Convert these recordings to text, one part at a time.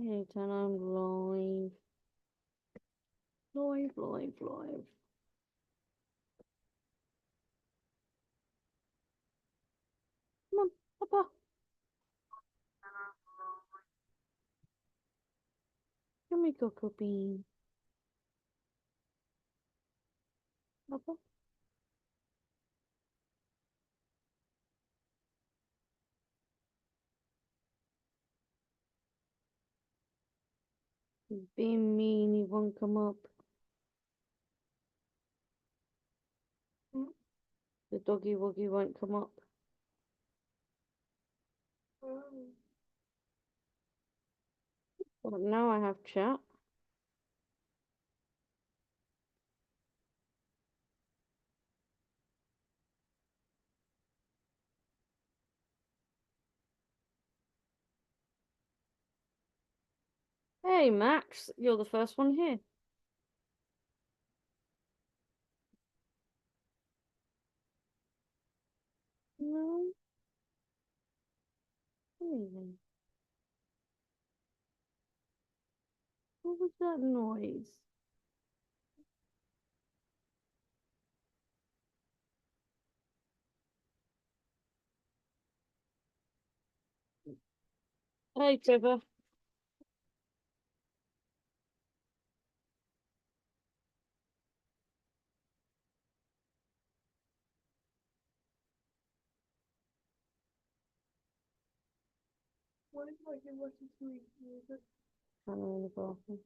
Anytime I'm live. Live, live, live. Come on, Papa. Come here, Cocoa Bean. Papa. He's being mean, he won't come up. The doggy woggy won't come up. But now I have chat. Hey, Max, you're the first one here. No. Really? What was that noise? Hey, Trevor. Why are you watching sweet music? I'm in the bathroom.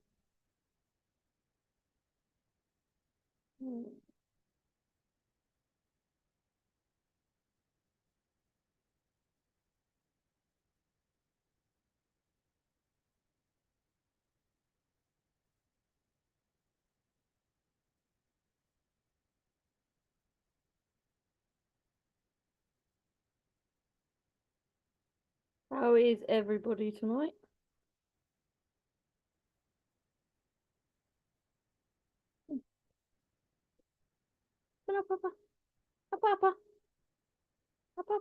How is everybody tonight? Come on, Papa. Papa. Papa.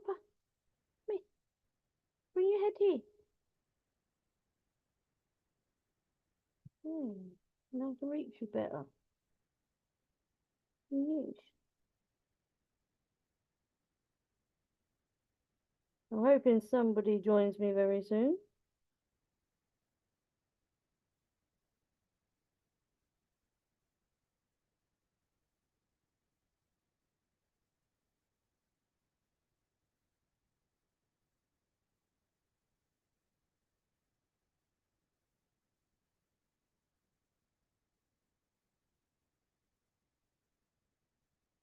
Me. Bring your head here. Now I can reach you better. Yes. I'm hoping somebody joins me very soon.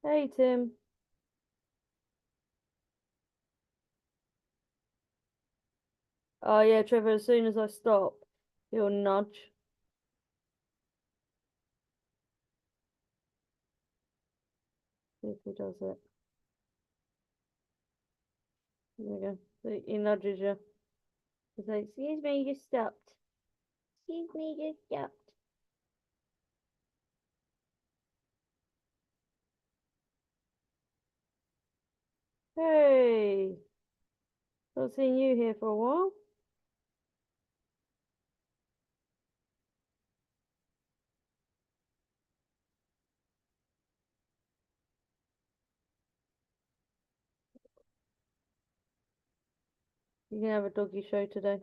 Hey, Tim. Oh, yeah, Trevor, as soon as I stop, he'll nudge. See if he does it. There we go. So he nudges you. He's like, excuse me, you stopped. Excuse me, you stopped. Hey. Not seen you here for a while. You can have a doggy show today.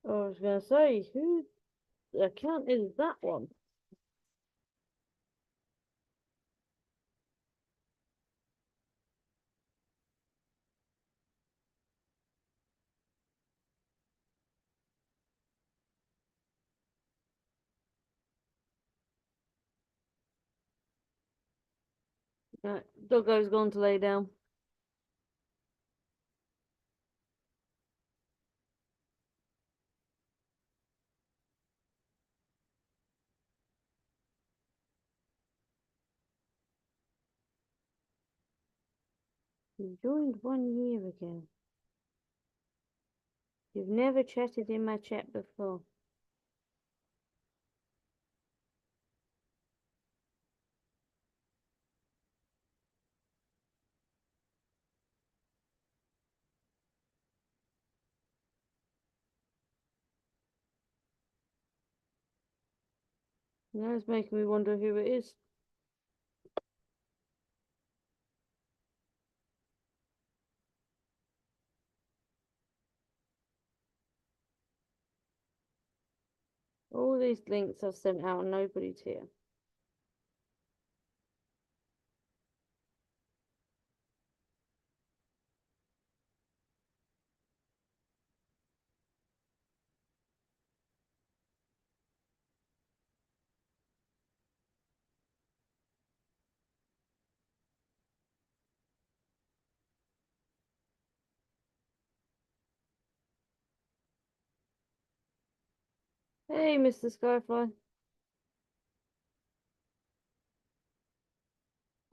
Oh, I was going to say, whose account is that one? Right, Doggo's gone to lay down. You joined 1 year ago. You've never chatted in my chat before. Now it's making me wonder who it is. All these links I've sent out and nobody's here. Hey, Mr. Skyfly.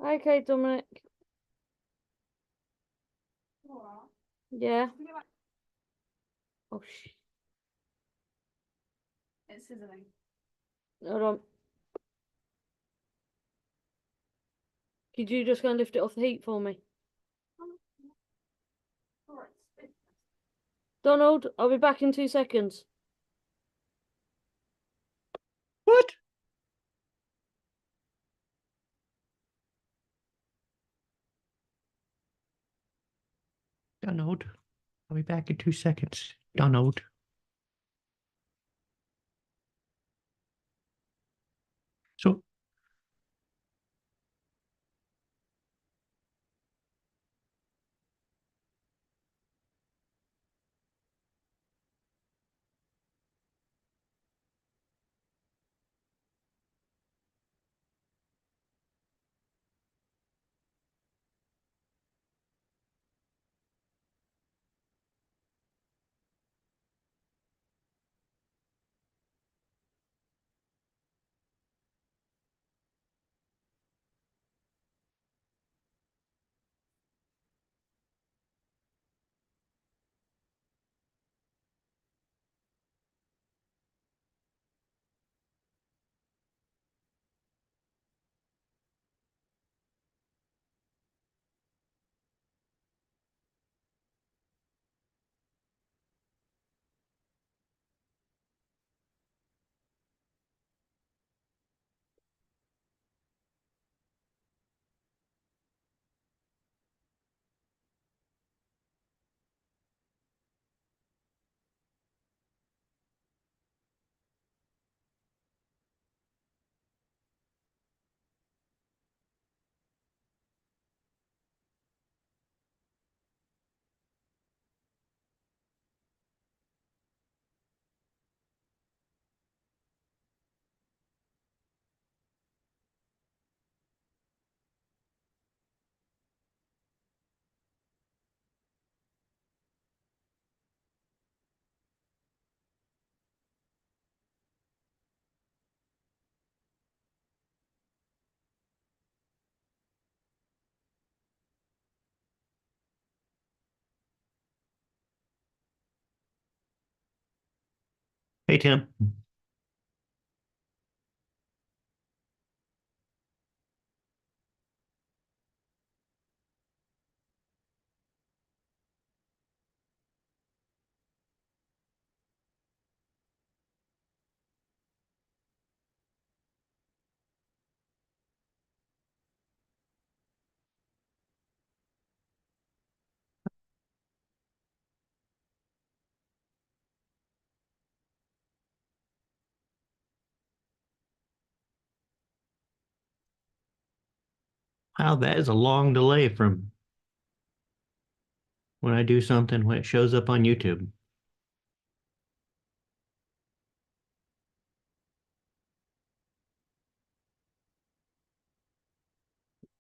Okay, Dominic. Yeah. Oh, It's sizzling. hold on. Could you just go and lift it off the heat for me? Donald, I'll be back in 2 seconds. What? Donald, I'll be back in 2 seconds. Donald. So, hey, Tim. Wow, that is a long delay from when I do something when it shows up on YouTube.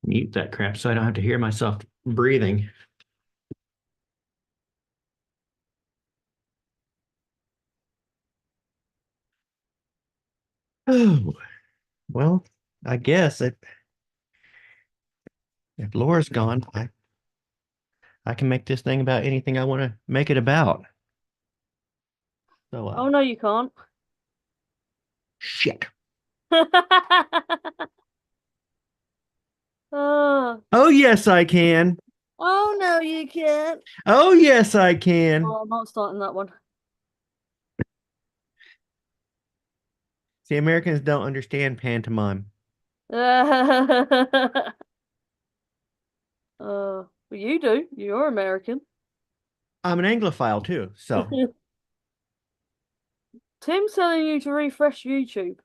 Mute that crap so I don't have to hear myself breathing. Oh, well, I guess if Laura's gone, I can make this thing about anything I want to make it about. So, Oh no, you can't. shit. Oh. Oh, yes, I can. Oh no, you can't. Oh, yes, I can. Oh, I'm not starting that one. See, Americans don't understand pantomime. Well, you do. You're American. I'm an Anglophile too, so Tim's telling you to refresh YouTube.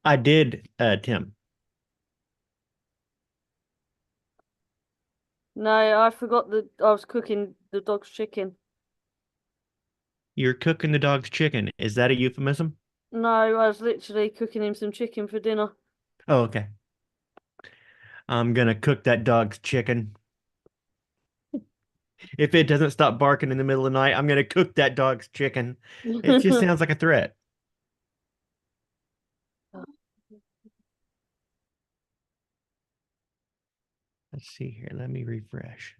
I did, Tim. No, I forgot that I was cooking the dog's chicken. You're cooking the dog's chicken. Is that a euphemism? No, I was literally cooking him some chicken for dinner. Oh, okay. I'm gonna cook that dog's chicken. If it doesn't stop barking in the middle of the night, I'm gonna cook that dog's chicken. It just sounds like a threat. Let's see here. Let me refresh.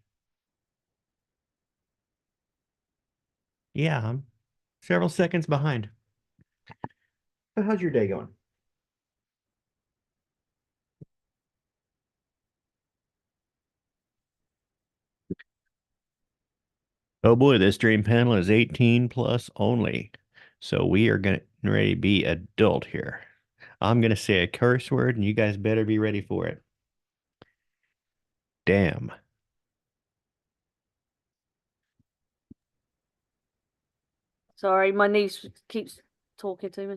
Yeah, I'm several seconds behind. So how's your day going? Oh boy, this stream panel is 18 plus only. So we are getting ready to be adult here. I'm gonna say a curse word and you guys better be ready for it. Damn. Sorry, my niece keeps talking to me.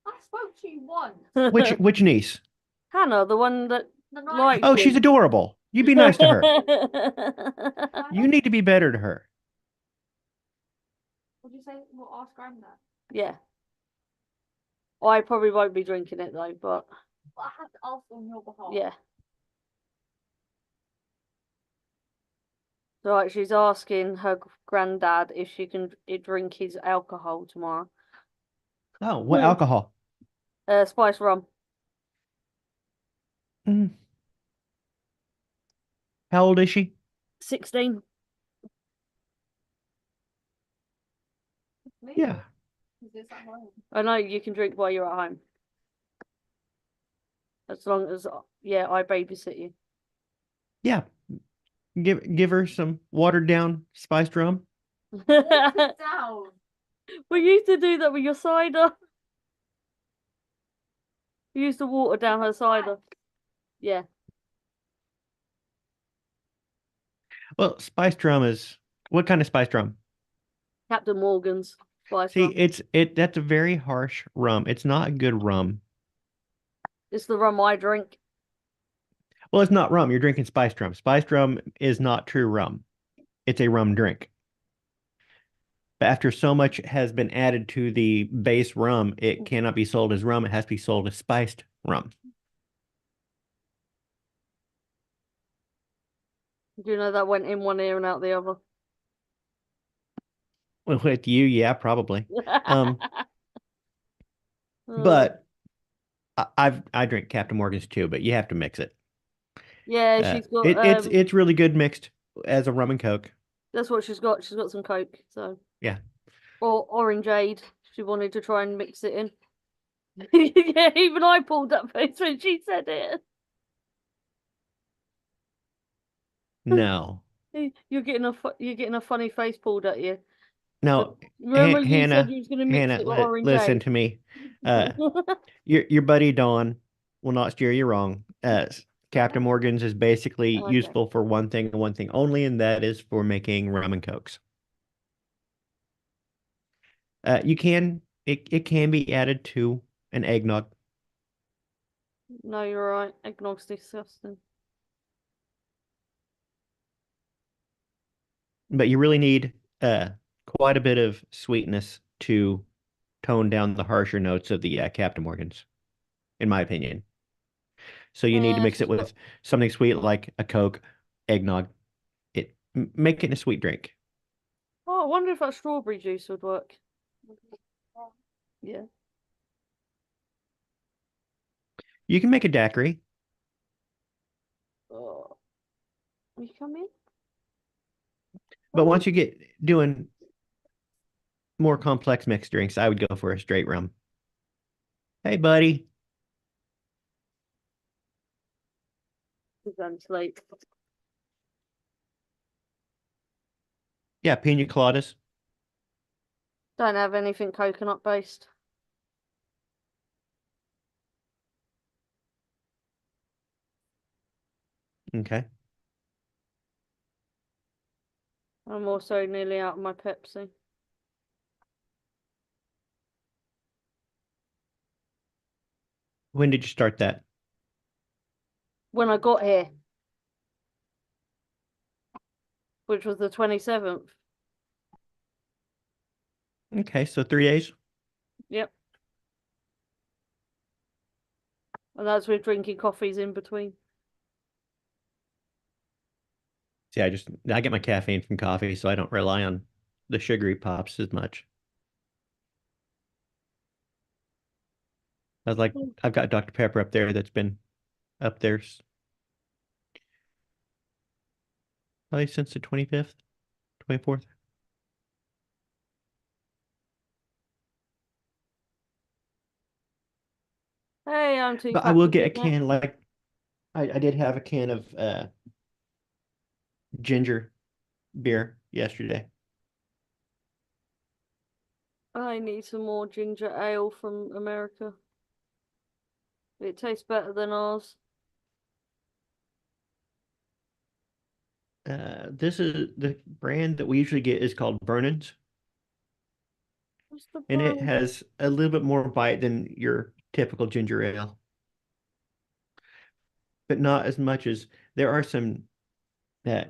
I spoke to you once. Which niece? Hannah, the one that The night likes Oh, you. she's adorable. You be nice to her. I You need to be better to her. Would you say we'll ask Granddad? Yeah. I probably won't be drinking it though, but But I have to ask on your behalf. yeah. Right, she's asking her granddad if she can drink his alcohol tomorrow. Oh, what alcohol? Spice rum. Mm. How old is she? 16. Me? Yeah. Is this at home? I know you can drink while you're at home. As long as, yeah, I babysit you. Yeah. Give her some watered down spiced rum. Watered down. We used to do that with your cider. We used to water down her cider. Yeah. Well, spiced rum is what kind of spiced rum? Captain Morgan's spice See, rum. that's a very harsh rum. It's not a good rum. It's the rum I drink. Well, it's not rum. You're drinking spiced rum. Spiced rum is not true rum. It's a rum drink. But after so much has been added to the base rum, it cannot be sold as rum. It has to be sold as spiced rum. Do you know that went in one ear and out the other? Well, with you, yeah, probably. Um, Oh. but I drink Captain Morgan's too, but you have to mix it. Yeah, she's got It's really good mixed as a rum and coke. that's what she's got. She's got some Coke, so Yeah. or orangeade. She wanted to try and mix it in. Yeah, even I pulled that face when she said it. No. You're getting a funny face pulled at you. No, Remember you said Hannah, you was gonna mix Hannah, it with listen orangeade. to me. Uh, your buddy Dawn will not steer you wrong. Captain Morgan's is basically Okay. useful for one thing and one thing only, and that is for making rum and cokes. It can be added to an eggnog, No, you're right. Eggnog's disgusting. but you really need quite a bit of sweetness to tone down the harsher notes of the Captain Morgan's, in my opinion. So you need to mix it She's got. with something sweet like a Coke, eggnog. Make it a sweet drink. Oh, I wonder if that strawberry juice would work. Yeah. You can make a daiquiri. Oh, will you come in? But once you get doing more complex mixed drinks, I would go for a straight rum. Hey, buddy. I'm late. Yeah, pina coladas. Don't have anything coconut based. Okay. I'm also nearly out of my Pepsi. When did you start that? When I got here, which was the 27th. Okay, so 3 days. Yep. And that's with drinking coffees in between. See, I get my caffeine from coffee, so I don't rely on the sugary pops as much. I was like, I've got Dr. Pepper up there that's been up there probably since the 25th, 24th. Hey, I'm too But I fat will to get a drink that. can like I did have a can of ginger beer yesterday. I need some more ginger ale from America. It tastes better than ours. This is the brand that we usually get is called Vernon's, What's the and it brand? has a little bit more bite than your typical ginger ale, but not as much as there are some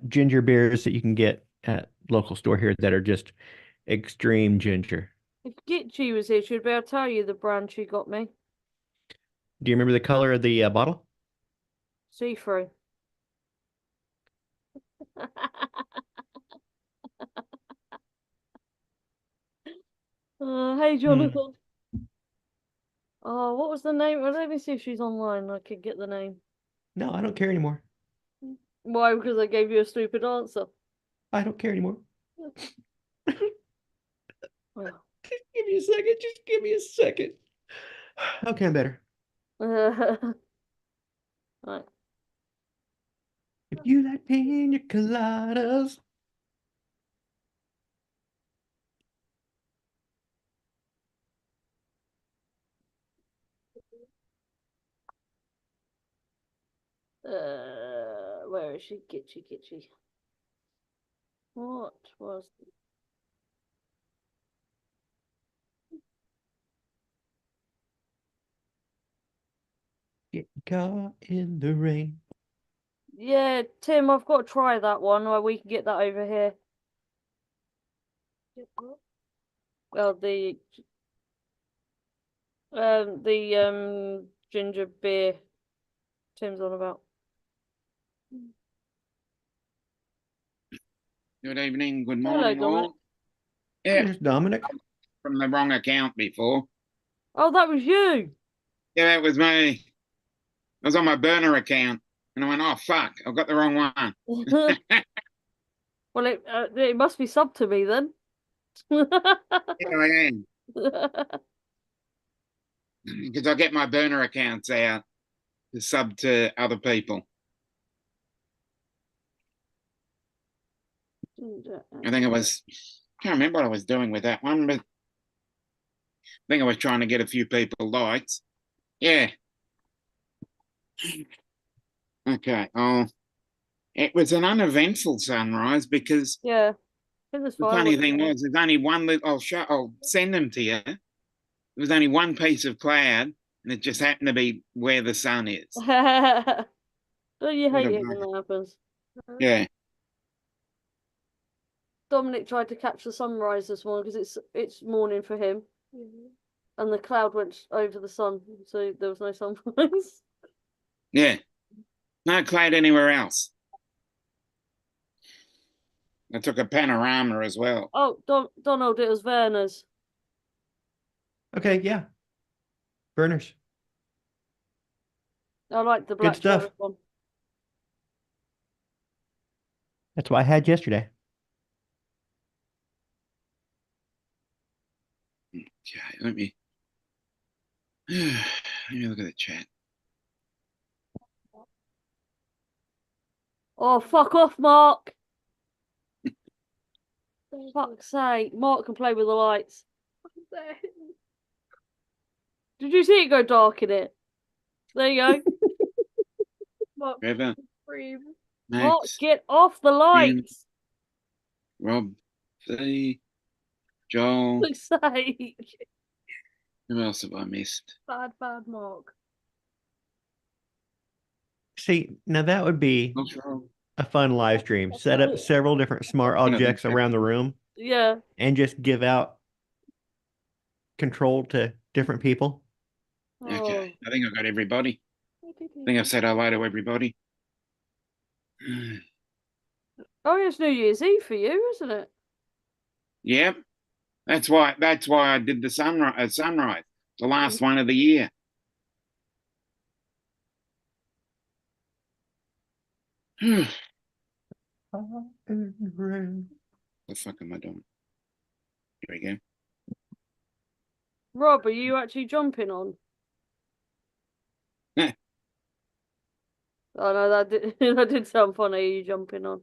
ginger beers that you can get at local store here that are just extreme ginger. If Gitchy was here, she'd be able to tell you the brand she got me. Do you remember the color of the bottle? See-through. Hey, Hmm. Jonathan. Oh, what was the name? Well, let me see if she's online. I could get the name. No, I don't care anymore. Why? Because I gave you a stupid answer. I don't care anymore. Well. Just give me a second. Just give me a second. Okay, I'm better. Right. If you like pina coladas. Where is she? Gitchy, Gitchy. What was? Get caught in the rain. Yeah, Tim, I've got to try that one where we can get that over here. Well, the ginger beer Tim's on about. Good evening, good Hello, morning, Dominic. all. Yeah, There's Dominic. from the wrong account before. Oh, that was you. Yeah, that was me. I was on my burner account, and I went, "Oh fuck, I've got the wrong one." Well, it must be sub to me then. Here I am, because I get my burner accounts out to sub to other people. I think can't remember what I was doing with that one, but I think I was trying to get a few people likes. Yeah. Okay. Oh, it was an uneventful sunrise because Yeah, I think there's the funny fireworks. thing was, there's only one little. I'll send them to you. There was only one piece of cloud, and it just happened to be where the sun is. Don't you What hate a it when that happens? Yeah, Dominic tried to catch the sunrise this morning because it's morning for him, and the cloud went over the sun, so there was no sunrise. yeah. No cloud anywhere else. I took a panorama as well. Oh, Donald, it was Werner's. Okay, yeah. Burners. I like the Good black stuff. cherry one. That's what I had yesterday. Okay, let me look at the chat. Oh, fuck off, Mark. Fuck's sake. Mark can play with the lights. Did you see it go dark in it? There you go. Mark, Trevor, breathe. Mark, Max, get off the lights. Rob, V, Joel. Fuck's sake. Who else have I missed? Bad Mark. See, now that would be What's wrong? a fun live stream. Set up several different smart objects around the room Yeah. and just give out control to different people. Okay, Oh. I think I got everybody. I think I've said hello to everybody. Oh, it's New Year's Eve for you, isn't it? Yep, that's why I did the sunrise, the last one of the year. The fuck am I doing? Here we go. Rob, are you actually jumping on? Yeah. Oh no, that did that did sound funny. Are you jumping on?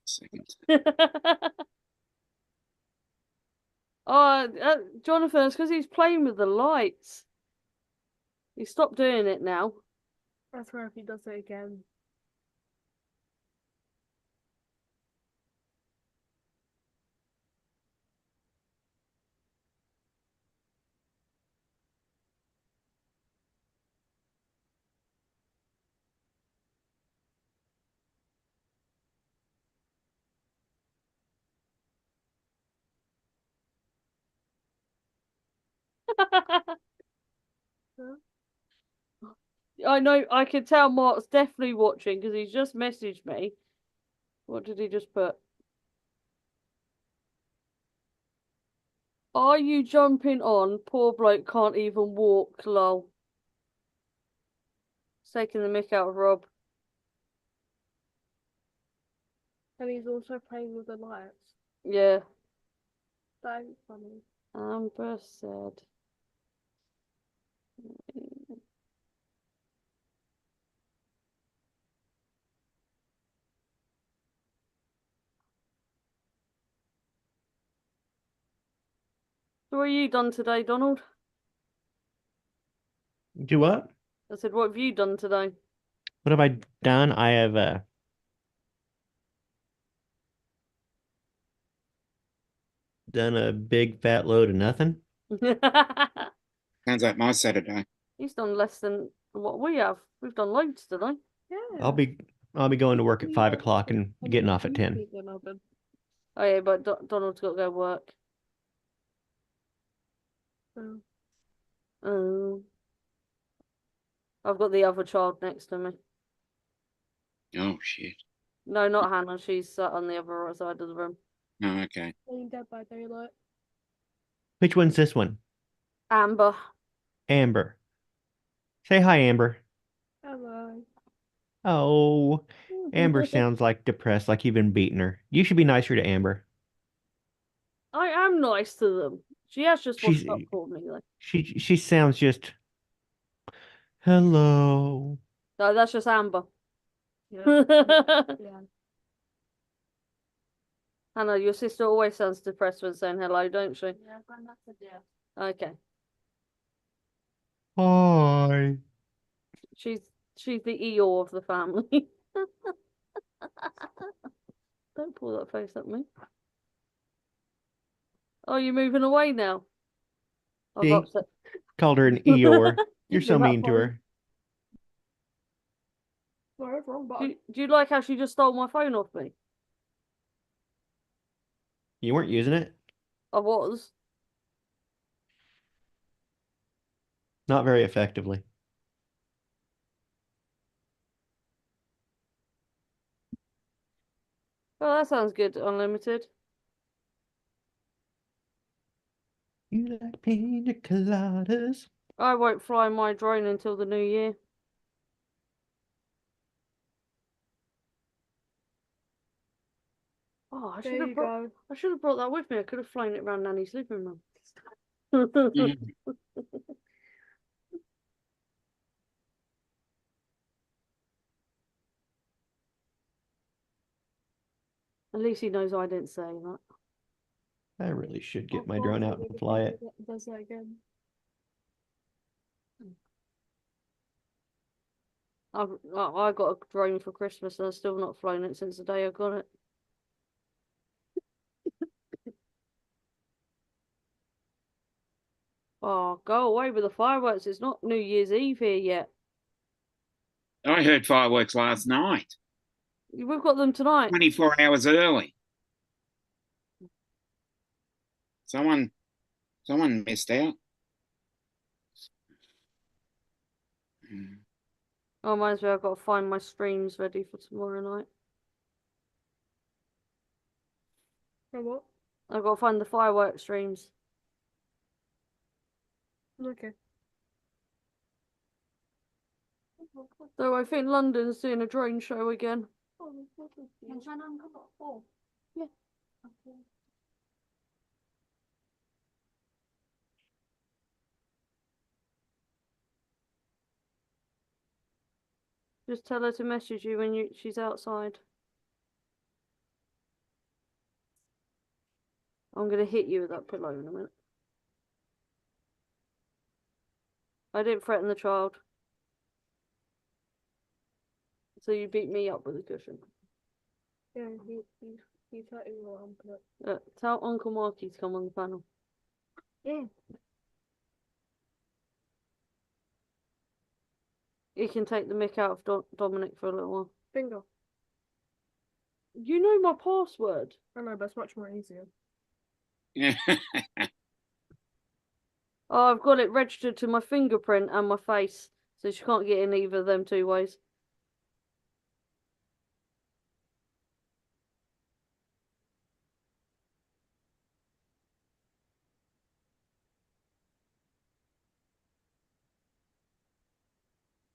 Second. Oh, Jonathan, it's because he's playing with the lights. He stopped doing it now. I swear if he does it again. I know, I can tell Mark's definitely watching because he's just messaged me. What did he just put? Are you jumping on? Poor bloke can't even walk, lol. It's taking the mick out of Rob. And he's also playing with the lights. Yeah. That is funny. Amber said. So what have you done today, Donald? Do what? I said, what have you done today? What have I done? I have done a big fat load of nothing. Sounds like my Saturday. He's done less than what we have. We've done loads today. Yeah. I'll be going to work at 5 o'clock and getting off at 10. Oh yeah, but Donald's got to go work. Oh. I've got the other child next to me. Oh shit. No, not Hannah. She's sat on the other side of the room. Oh, okay. Being Dead by Daylight. Which one's this one? Amber. Amber. Say hi, Amber. Hello. Oh, Amber sounds like depressed, like you've been beating her. You should be nicer to Amber. I am nice to them. She has just She's washed up for me though. she sounds just hello. No, that's just Amber. Yeah. Yeah. Hannah, your sister always sounds depressed when saying hello, don't she? Yeah, that's a deal. Okay. Hi. She's the Eeyore of the family. Don't pull that face at me. Oh, you're moving away now. I've See? upset. Called her an Eeyore. You're Give so me that mean to phone. her. Sorry, wrong Do, button. do you like how she just stole my phone off me? You weren't using it? I was. Not very effectively. Oh, that sounds good. Unlimited. You like pina coladas? I won't fly my drone until the new year. Oh, I There should have you brought go. I should have brought that with me. I could have flown it around Nanny's living room. Mhm. At least he knows I didn't say that. I really should get Of my course, drone I out would and if fly he it. does that again. I got a drone for Christmas and I've still not flown it since the day I got it. Oh, go away with the fireworks. It's not New Year's Eve here yet. I heard fireworks last night, We've got them tonight. 24 hours early. Someone missed out. Mm. Oh, reminds me, I've got to find my streams ready for tomorrow night. For what? I've got to find the fireworks streams. Okay. Though I think London's doing a drone show again. Yeah. Just tell her to message you when she's outside. I'm gonna hit you with that pillow in a minute. I didn't threaten the child. So you beat me up with a cushion. Yeah, he's hurting your armpit. Tell Uncle Marky to come on the panel. Yeah. He can take the mick out of Dominic for a little while. Bingo. You know my password. I know, but it's much more easier. Yeah. Oh, I've got it registered to my fingerprint and my face, so she can't get in either of them two ways.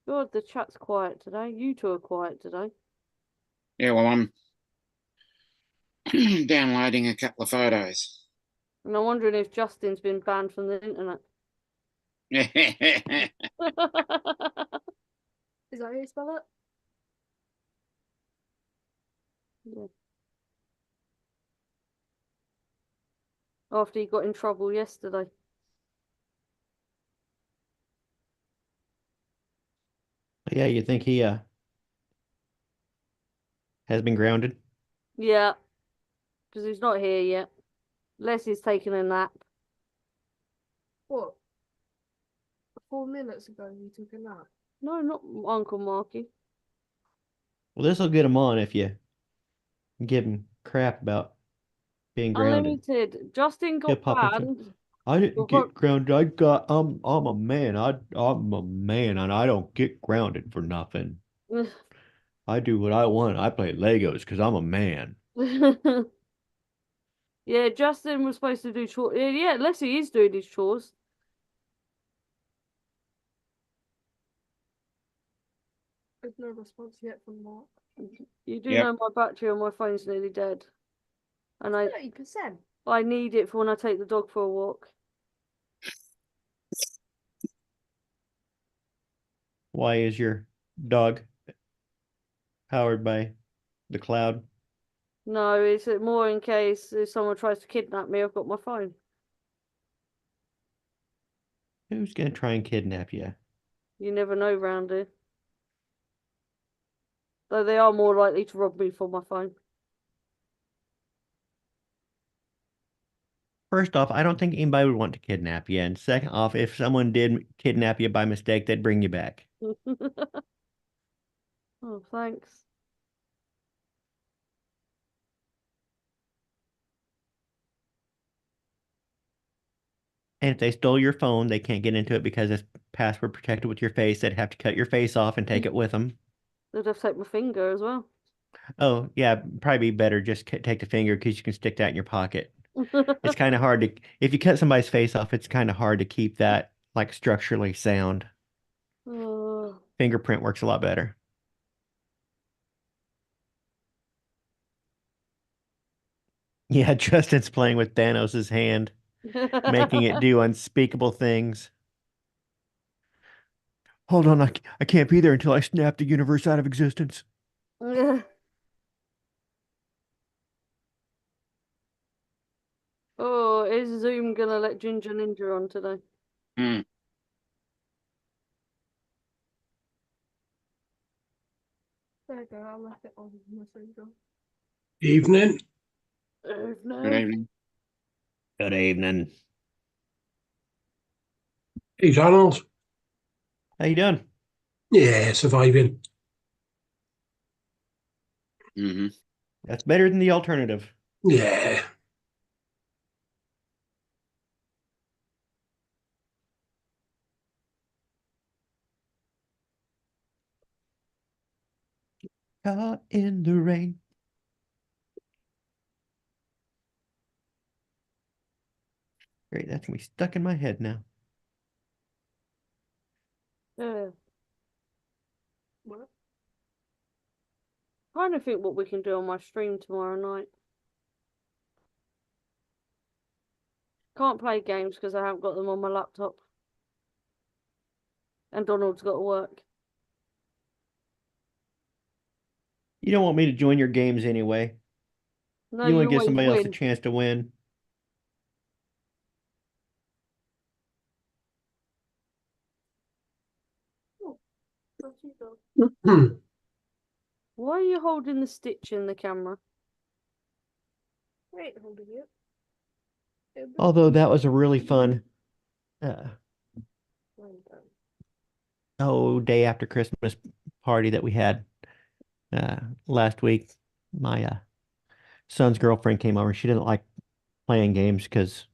God, the chat's quiet today. You two are quiet today. Yeah, well, I'm downloading a couple of photos. And I'm wondering if Justin's been banned from the internet. Is that how you spell it? Yeah. After he got in trouble yesterday. Yeah, you think he has been grounded? Yeah. Because he's not here yet. Unless he's taking a nap. What? 4 minutes ago you took a nap. No, not Uncle Marky. Well, this will get him on if you give him crap about being grounded. Unlimited. Justin He'll got pop in. banned. I didn't get grounded. I'm a man. I'm a man and I don't get grounded for nothing. I do what I want. I play Legos because I'm a man. Yeah, Justin was supposed to do chores. Yeah, unless he is doing his chores. There's no response yet from Mark. You do Yep. know my battery on my phone's nearly dead. And 30%. I need it for when I take the dog for a walk. Why is your dog powered by the cloud? No, it's more in case if someone tries to kidnap me, I've got my phone. Who's gonna try and kidnap you? You never know round here. Though they are more likely to rob me for my phone. First off, I don't think anybody would want to kidnap you. And second off, if someone did kidnap you by mistake, they'd bring you back. Oh, thanks. And if they stole your phone, they can't get into it because it's password protected with your face. They'd have to cut your face off and take it with them. They'd have to take my finger as well. Oh, yeah, probably be better just take the finger because you can stick that in your pocket. It's kind of hard to, if you cut somebody's face off, it's kind of hard to keep that like structurally sound. Oh. Fingerprint works a lot better. Yeah, Justin's playing with Thanos' hand, making it do unspeakable things. Hold on, I can't be there until I snap the universe out of existence. Oh, is Zoom gonna let Ginger Ninja on today? Hmm. There you go, I left it on my finger. Evening. Good No. evening. Good evening. Hey, Donald. How you doing? Yeah, surviving. Hmm. That's better than the alternative. Yeah. Caught in the rain. Great, that's gonna be stuck in my head now. Yeah. What? Trying to think what we can do on my stream tomorrow night. Can't play games because I haven't got them on my laptop. And Donald's got to work. You don't want me to join your games anyway. No, You want you to give always somebody else a win. chance to win. Where'd you go? Hmm. Why are you holding the stitch in the camera? I ain't holding it. Although that was a really fun uh, day after Christmas party that we had last week. My son's girlfriend came over. She didn't like playing games because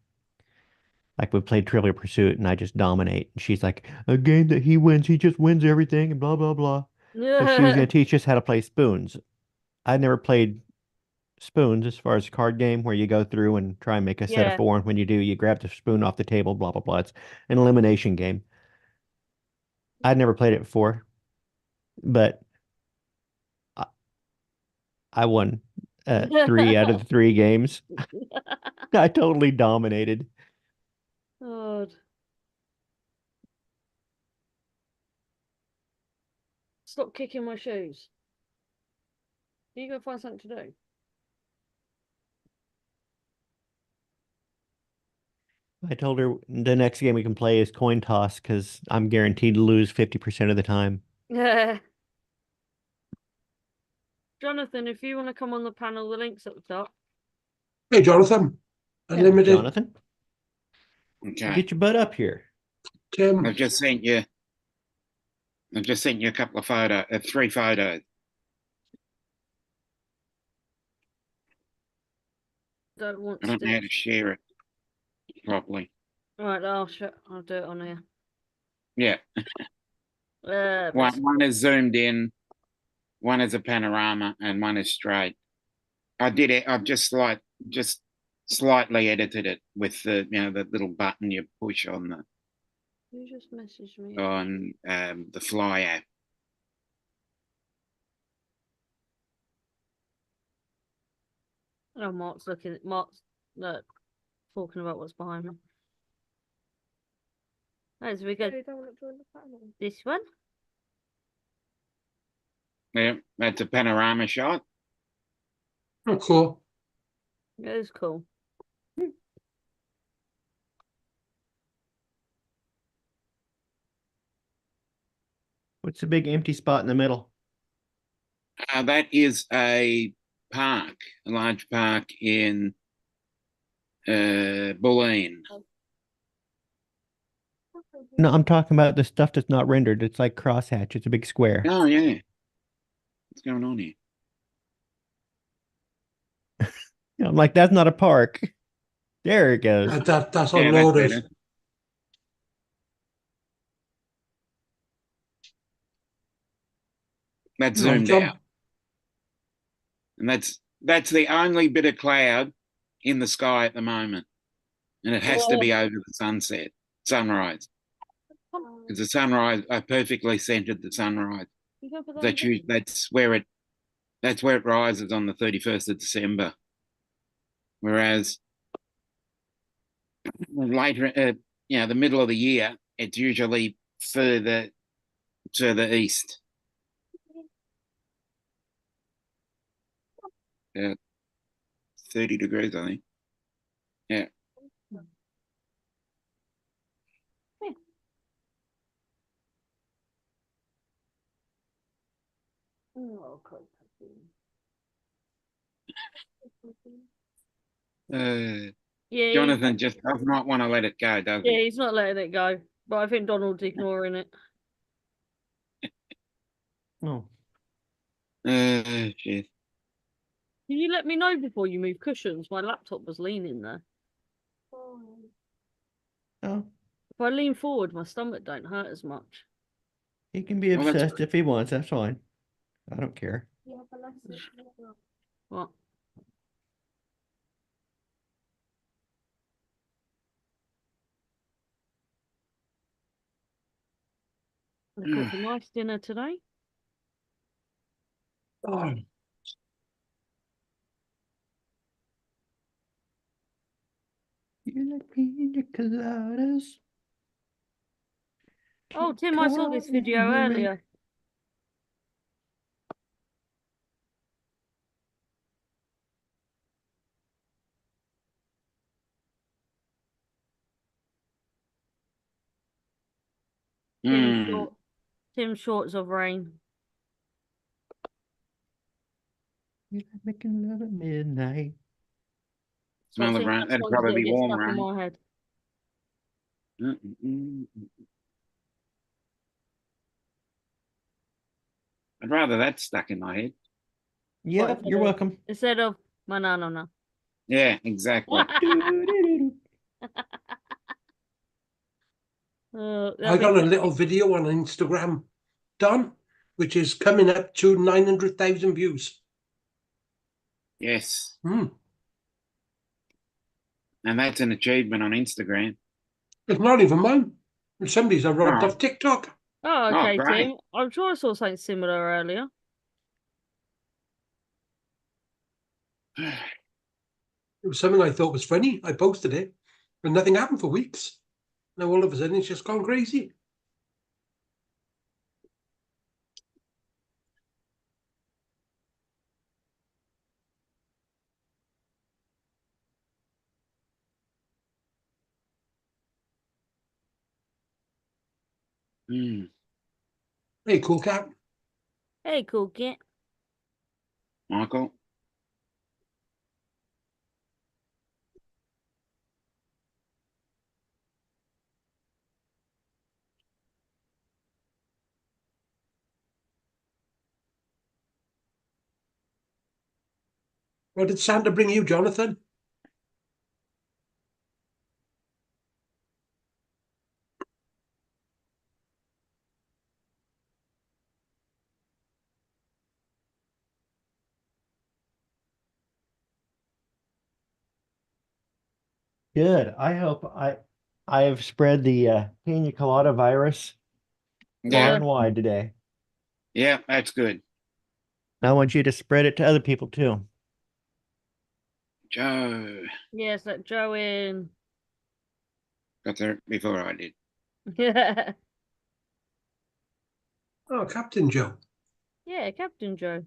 like we played Trivial Pursuit and I just dominate. And she's like, a game that he wins, he just wins everything and blah blah blah. So she was Yeah. gonna teach us how to play spoons. I'd never played spoons as far as a card game where you go through and try and make a set of Yeah. four, and when you do, you grab the spoon off the table, blah blah blah. It's an elimination game. I'd never played it before, but I, I won 3 out of the 3 games. I totally dominated. God. Stop kicking my shoes. You go find something to do. I told her the next game we can play is coin toss because I'm guaranteed to lose 50% of the time. Yeah. Jonathan, if you want to come on the panel, the link's at the top. Hey, Jonathan. Yeah, Unlimited. Jonathan, Okay. get your butt up here. Tim. I've just sent you a couple of 3 photos. Don't want I don't know how to stitch. share it properly. Right, I'll do it on here. Yeah. Best- One is zoomed in, one is a panorama, and one is straight. I did it. I've just slightly edited it with the little button you push on You just messaged me. the Fly app. Oh, Mark's talking about what's behind me. Oh, so we go They don't want to join the panel. this one. Yeah, that's a panorama shot. Oh, cool. It is cool. What's the big empty spot in the middle? That is a large park in Bulleen. No, I'm talking about the stuff that's not rendered. It's like crosshatch. It's a big square. Oh yeah, what's going on here? I'm like, that's not a park. There it goes. That's Yeah, that's unloaded. better. That's zoomed out, and that's the only bit of cloud in the sky at the moment, and it has to be over the sunrise. Because the sunrise, I perfectly centered the sunrise. You go for that That's again? that's where it rises on the 31st of December. Whereas later, the middle of the year, it's usually further to the east. 30 degrees, I think. Yeah. Oh, okay. Yeah, Jonathan just does not want to let it go, does yeah, he? he's not letting it go. But I think Donald's ignoring it. Oh, Shit. Can you let me know before you move cushions? My laptop was leaning there. oh, If I lean forward, my stomach don't hurt as much. he can be Well, that's obsessed if he wants. That's fine. I don't care. What? I cooked a nice dinner today. Oh, You like pina coladas? Oh, Tim, I saw this video earlier. Tim Shorts of Rain. You like making love at midnight? Smell the Stop rain. singing that That'd song 'cause probably it'll be get warm stuck in rain. my head. I'd rather that stuck in my head. Yep, you're welcome. Instead of Manana. Yeah, exactly. I got a little video on Instagram done, which is coming up to 900,000 views. Yes. Hmm. And that's an achievement on Instagram. It's not even mine. It's somebody's I robbed Oh. off TikTok. Oh, Oh, okay, great. Tim. I'm sure I saw something similar earlier. It was something I thought was funny. I posted it, but nothing happened for weeks. Now all of a sudden it's just gone crazy. Hey, cool cat. Hey, cool kid. Michael. What did Santa bring you, Jonathan? Good. I hope I have spread the pina colada virus far Yeah. and wide today. Yeah, that's good. I want you to spread it to other people too. Joe. Yes, let Joe in. Got there before I did. Yeah. Oh, Captain Joe. Yeah, Captain Joe.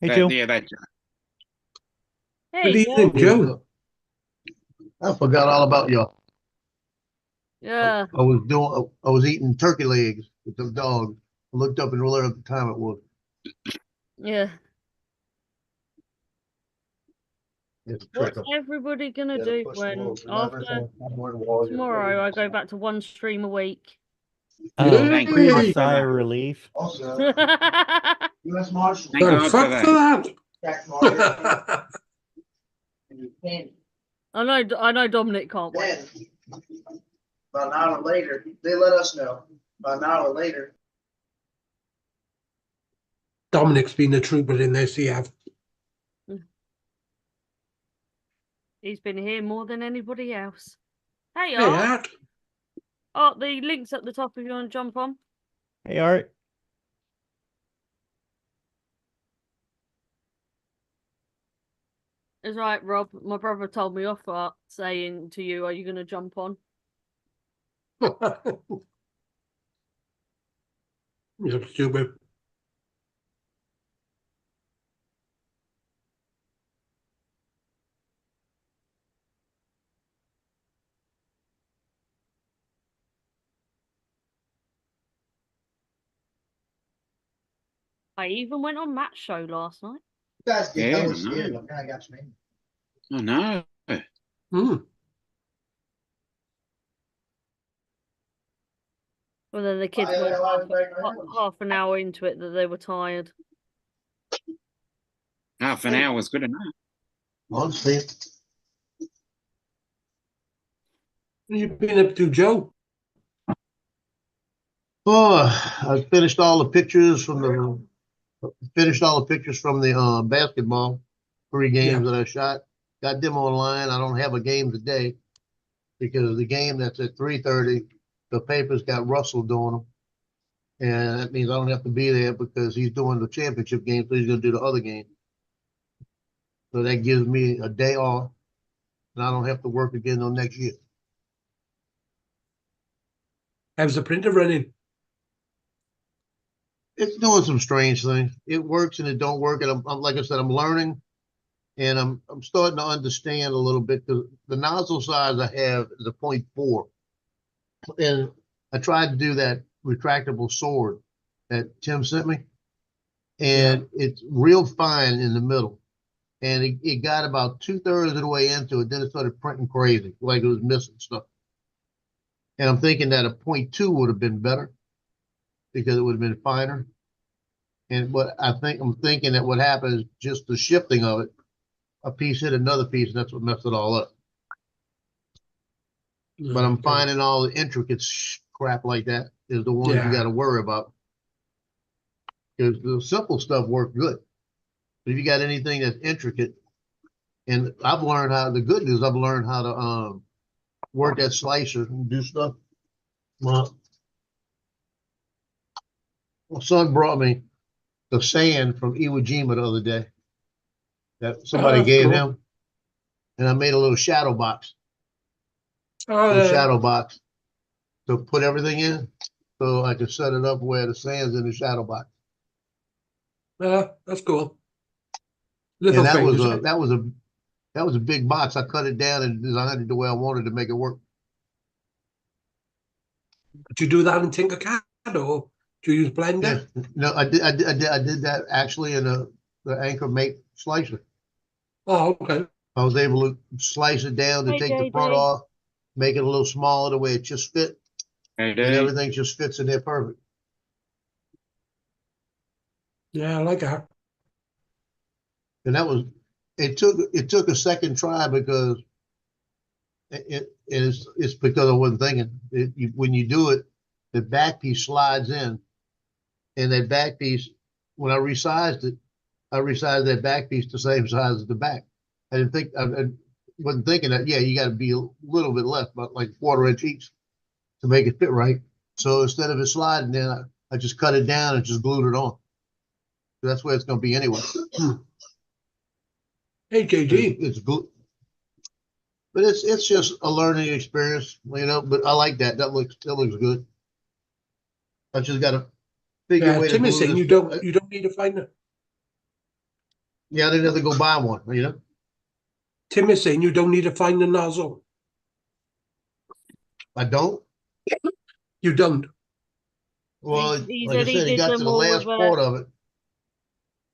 Hey, Joe. Yeah, that Joe. Hey, Good Joe. evening, Joe. I forgot all about y'all. Yeah. I was eating turkey legs with the dog. I looked up and realized what the time it was. Yeah. It's a What's trick. everybody gonna Yeah, do push the when walls. after tomorrow I go back to one stream a week? Oh, Thank breathe a God for sigh that. of relief. Also, Yeah, U.S. Marshals. Thank God Fuck for for that. that. I know Dominic can't wait. Then, about an hour later, they let us know. About an hour later, Dominic's been a trooper in this, yeah. He's been here more than anybody else. Hey, Hey, Art. Art. Oh, the link's at the top if you want to jump on. Hey, Art. It's right, Rob. My brother told me off for saying to you, "Are you going to jump on?" You're stupid. I even went on Matt's show last night. You guys get Yeah, hella I scared know. when I got me. I know. Hmm. Well, then the kids Oh, yeah, went a lot of big half an hour into it that they were tired. Half an hour was good enough. Honestly, You've been up to, Joe? oh, I finished all the pictures from the basketball 3 games Yeah. that I shot. Got them online. I don't have a game today because the game that's at 3:30, the papers got Russell doing them. And that means I don't have to be there because he's doing the championship game, so he's gonna do the other game. So that gives me a day off, and I don't have to work again until next year. How's the printer running? It's doing some strange things. It works and it don't work, and like I said, I'm learning, and I'm starting to understand a little bit. The nozzle size I have is a 0.4, and I tried to do that retractable sword that Tim sent me, and it's real fine in the middle. And it got about 2/3 of the way into it. Then it started printing crazy, like it was missing stuff. And I'm thinking that a 0.2 would have been better because it would have been finer. And what I'm thinking that what happened is just the shifting of it. A piece hit another piece, and that's what messed it all up. But I'm finding all the intricate crap like that is the ones you got to worry about. Because the simple stuff works good. But if you got anything that's intricate, and I've learned how. The good news, I've learned how to work that slicer and do stuff. Well, my son brought me the sand from Iwo Jima the other day that somebody gave him, and I made a little shadow box. Shadow box to put everything in, so I could set it up where the sand's in the shadow box. That's cool. And Little that thing, was is a it? that was a big box. I cut it down and designed it the way I wanted to make it work. Do you do that in Tinkercad or do you use Blender? Yeah, no, I did that actually in the Anchor Mate slicer. Oh, okay. I was able to slice it down to Hey, take the front JD. off, make it a little smaller the way it just fit, Hey, and dude. everything just fits in there perfect. Yeah, I like that. And that was it took a second try because it's because I wasn't thinking. When you do it, the back piece slides in, and that back piece, when I resized it, I resized that back piece the same size as the back. I didn't think I wasn't thinking that. Yeah, you got to be a little bit less, but like 1/4 inch each to make it fit right. So instead of it sliding in, I just cut it down and just glued it on. That's where it's going to be anyway. Hey, JD. It's glue. But it's just a learning experience, you know. But I like that. That looks good. I just got to figure a way to Tim is glue saying this. you don't need to find it. Yeah, I didn't have to go buy one. You know, Tim is saying you don't need to find the nozzle. I don't. You don't. Well, He like I said he said, it did got to them the all last with part of it.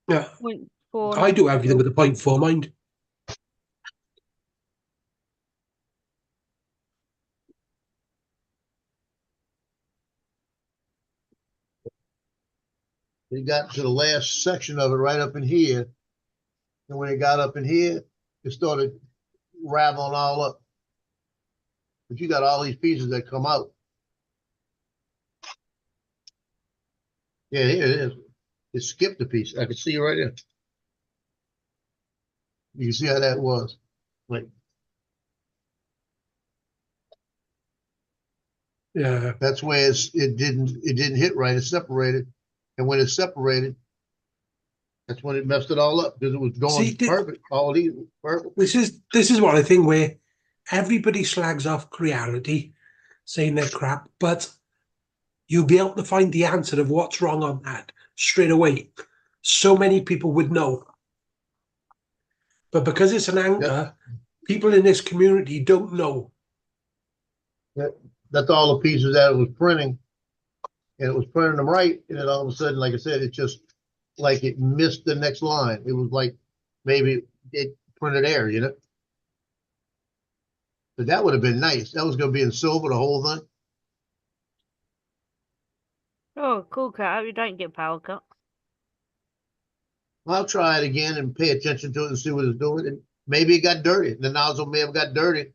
Yeah. 0.4. I do everything with a 0.4, mind. It got to the last section of it right up in here, and when it got up in here, it started raveling all up. But you got all these pieces that come out. Yeah, here it is. It skipped a piece. I can see it right there. You can see how that was. Like Yeah. That's where it didn't hit right. It separated, and when it separated, that's when it messed it all up because it was going See, perfect. All these perfect. This is what I think where everybody slags off Creality, saying they're crap, but you'll be able to find the answer of what's wrong on that straight away. So many people would know. But because it's an anchor, people in this community don't know. That's all the pieces that it was printing, and it was printing them right, and then all of a sudden, like I said, it just like it missed the next line. It was like maybe it printed air, you know. But that would have been nice. That was going to be in silver, the whole thing. Oh, cool cat. I hope you don't get power cut. I'll try it again and pay attention to it and see what it's doing. And maybe it got dirty. The nozzle may have got dirty.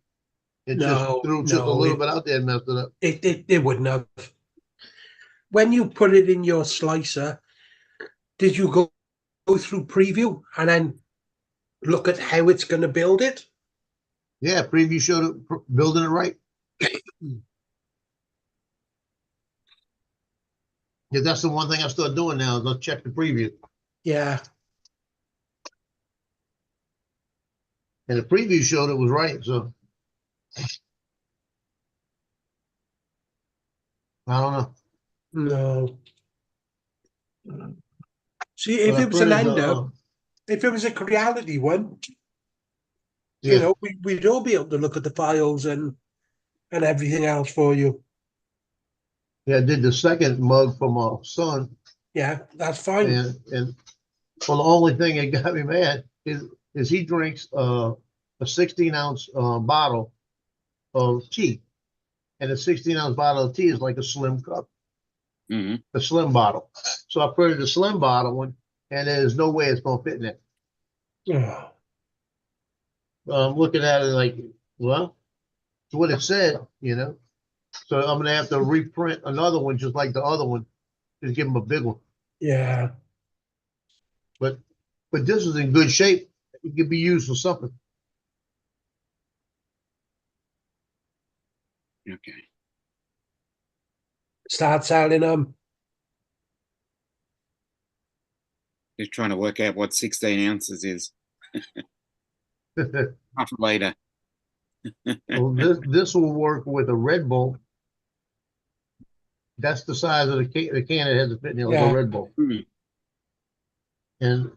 It just threw just a little bit out there and messed it up. It wouldn't have. When you put it in your slicer, did you go through preview and then look at how it's going to build it? Yeah, preview showed it building it right. Yeah, that's the one thing I start doing now is I'll check the preview. Yeah. And the preview showed it was right, so I don't know. No. See, But if I it was an printed ender, if it was a Creality one, yeah. you know, we'd all be able to look at the files and everything else for you. Yeah, I did the second mug for my son, Yeah, that's fine. and well, the only thing that got me mad is he drinks a 16-ounce bottle of tea, and a 16-ounce bottle of tea is like a slim cup, Hmm. a slim bottle. So I printed a slim bottle one, and there's no way it's gonna fit in it. Oh, I'm looking at it like, well, it's what it said, you know. So I'm gonna have to reprint another one just like the other one, just give him a big one. yeah. But this is in good shape. It could be used for something. Okay. Start selling them. Just trying to work out what 16 ounces is. Half a liter. Well, this will work with a Red Bull. That's the size of the can it has to fit in there, like Yeah. a Red Bull. Hmm. And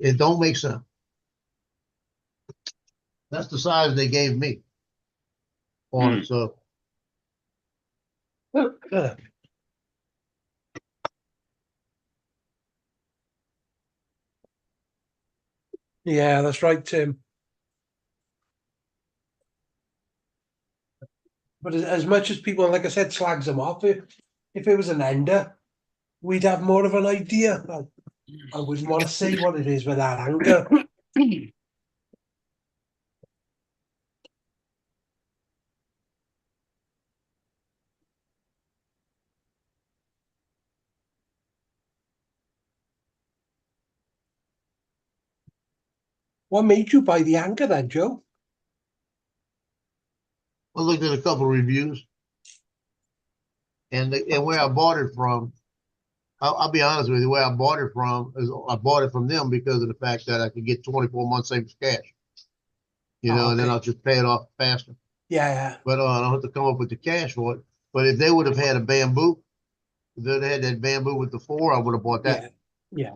it don't make sense. That's the size they gave me on it. So Yeah, that's right, Tim. But as much as people, like I said, slags them off, if it was an ender, we'd have more of an idea. I wouldn't want to say what it is with that anchor. What made you buy the anchor then, Joe? I looked at a couple of reviews, and where I bought it from. I'll be honest with you. Where I bought it from is I bought it from them because of the fact that I could get 24 months savings cash. You know, and then I'll just pay it off faster. Yeah. But I don't have to come up with the cash for it. But if they would have had a bamboo, if they'd had that bamboo with the 4, I would have bought that. Yeah.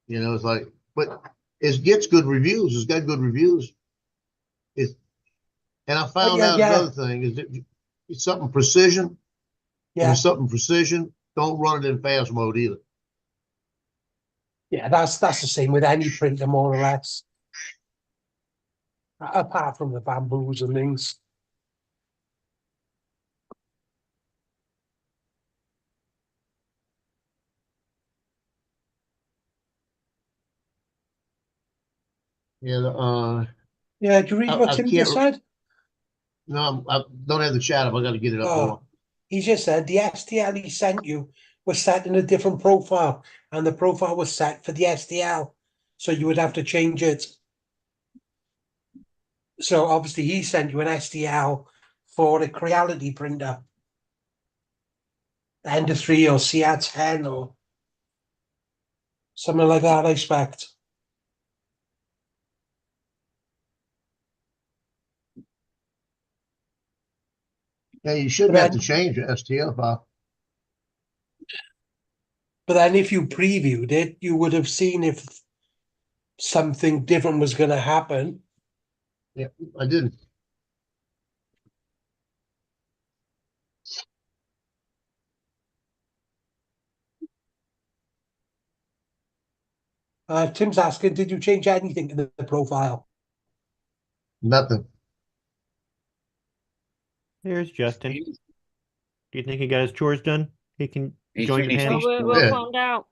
You know, it's like, but it gets good reviews. It's got good reviews. And I found out another thing is that it's something precision. Yeah. If it's something precision, don't run it in fast mode either. Yeah, that's the same with any printer, more or less. Apart from the bamboos and things. Yeah, Yeah, do you read what I Tim can't. just said? No, I don't have the chat up. I got to get it up. Oh, he just said the STL he sent you was set in a different profile, and the profile was set for the STL, so you would have to change it. So obviously he sent you an STL for a Creality printer. Ender 3 or CR10 or something like that, I expect. Yeah, you shouldn't But have to then, change your STL file. but then if you previewed it, you would have seen if something different was going to happen. Yeah, I didn't. Tim's asking, did you change anything in the profile? Nothing. There's Justin. He, Do you think he got his chores done? He can he join your finished panel. his We'll Yeah. find out.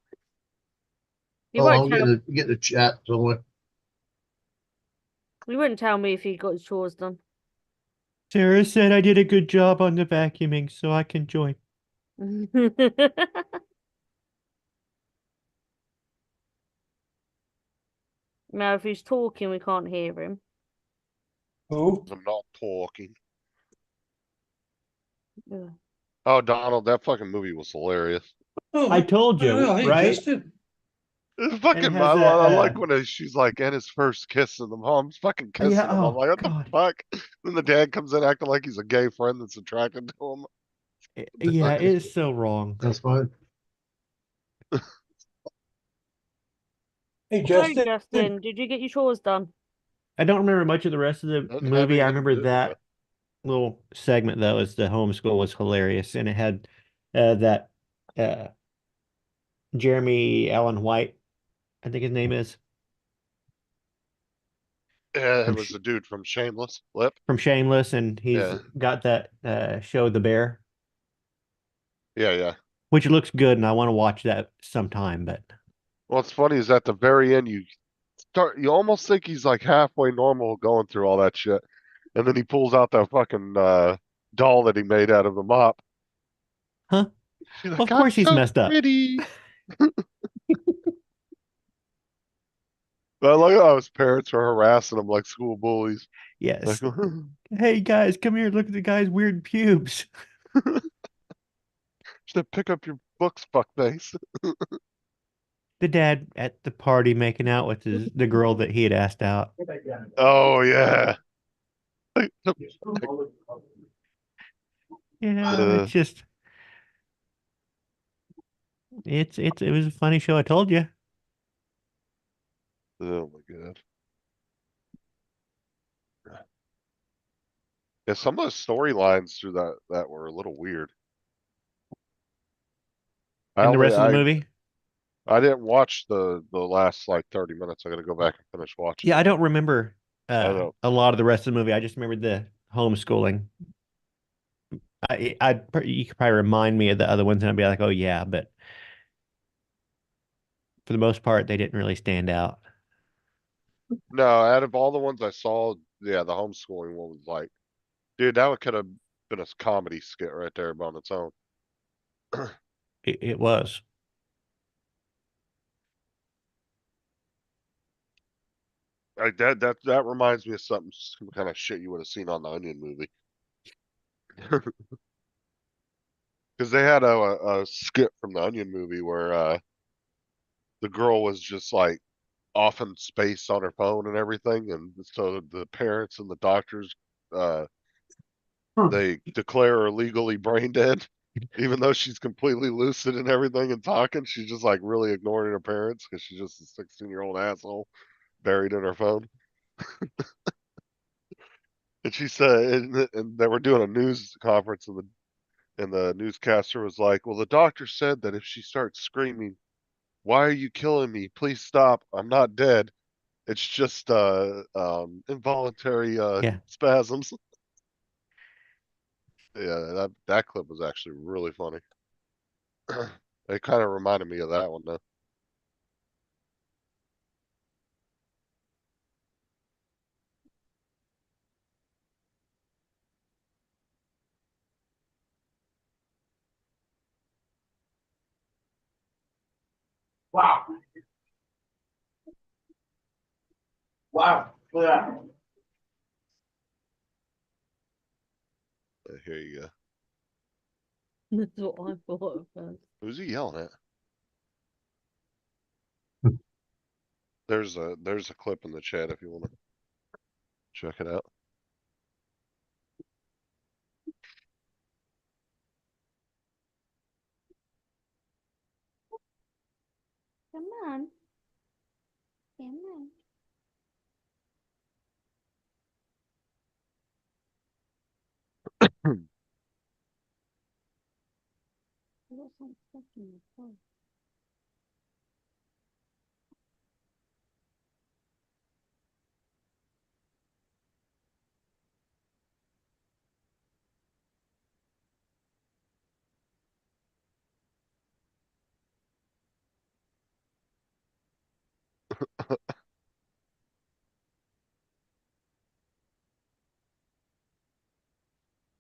You Oh, won't I'm tell. getting a chat somewhere. You wouldn't tell me if he got his chores done. Sarah said I did a good job on the vacuuming, so I can join. Now, if he's talking, we can't hear him. Who? I'm not talking. Yeah. Oh, Donald, that fucking movie was hilarious. Oh, I told you, oh, hey, right? Justin. It's And it fucking, has I like when she's like in his first kiss and the mom's fucking kissing yeah, him. I'm oh, like, what God. the fuck? Then the dad comes in acting like he's a gay friend that's attracted to him. Yeah, it is so wrong. That's fine. Hey, So, Justin. Justin, did you get your chores done? I don't remember much of the rest of the Doesn't have movie. I anything to remember do with that little segment though, as the homeschool was hilarious, and it had that uh, Jeremy Allen White, I think his name is Yeah, it from was the dude from Shameless. Lip. from Shameless, and he's Yeah. got that show The Bear, Yeah, yeah. which looks good, and I want to watch that sometime. But What's funny is at the very end, you almost think he's like halfway normal going through all that shit. And then he pulls out that fucking doll that he made out of the mop. huh? She's Well, like, of I'm course he's so messed up. pretty. But I like how his parents were harassing him like school bullies. Like, Yes. Hey guys, come here. Look at the guy's weird pubes. should pick up your books, fuckface. The dad at the party making out with the girl that he had asked out. Oh yeah. Yeah, it's just it was a funny show. I told you. Oh my god. Yeah, some of the storylines through that were a little weird. And the rest of the movie. I didn't watch the last like 30 minutes. I gotta go back and finish watching Yeah, it. I don't remember I know. a lot of the rest of the movie. I just remembered the homeschooling. You could probably remind me of the other ones, and I'd be like, oh yeah, but for the most part, they didn't really stand out. No, out of all the ones I saw, yeah, the homeschooling one was like, dude, that could have been a comedy skit right there on its own. It was. Like that reminds me of some kind of shit you would have seen on the Onion movie. Because they had a skit from the Onion movie where the girl was just like off in space on her phone and everything, and so the parents and the doctors uh they declare her legally brain dead, even though she's completely lucid and everything and talking. She's just like really ignoring her parents because she's just a 16-year-old asshole buried in her phone. And she said, and they were doing a news conference, and the newscaster was like, "Well, the doctor said that if she starts screaming, 'Why are you killing me? Please stop! I'm not dead. It's just involuntary Yeah. spasms.'" Yeah, that clip was actually really funny. It kind of reminded me of that one though. Wow. Wow. Look at that. here you go. That's what I thought of first. Who's he yelling at? Hmm. There's a clip in the chat if you want to check it out. Come on. Come on. I got some stuff in my phone.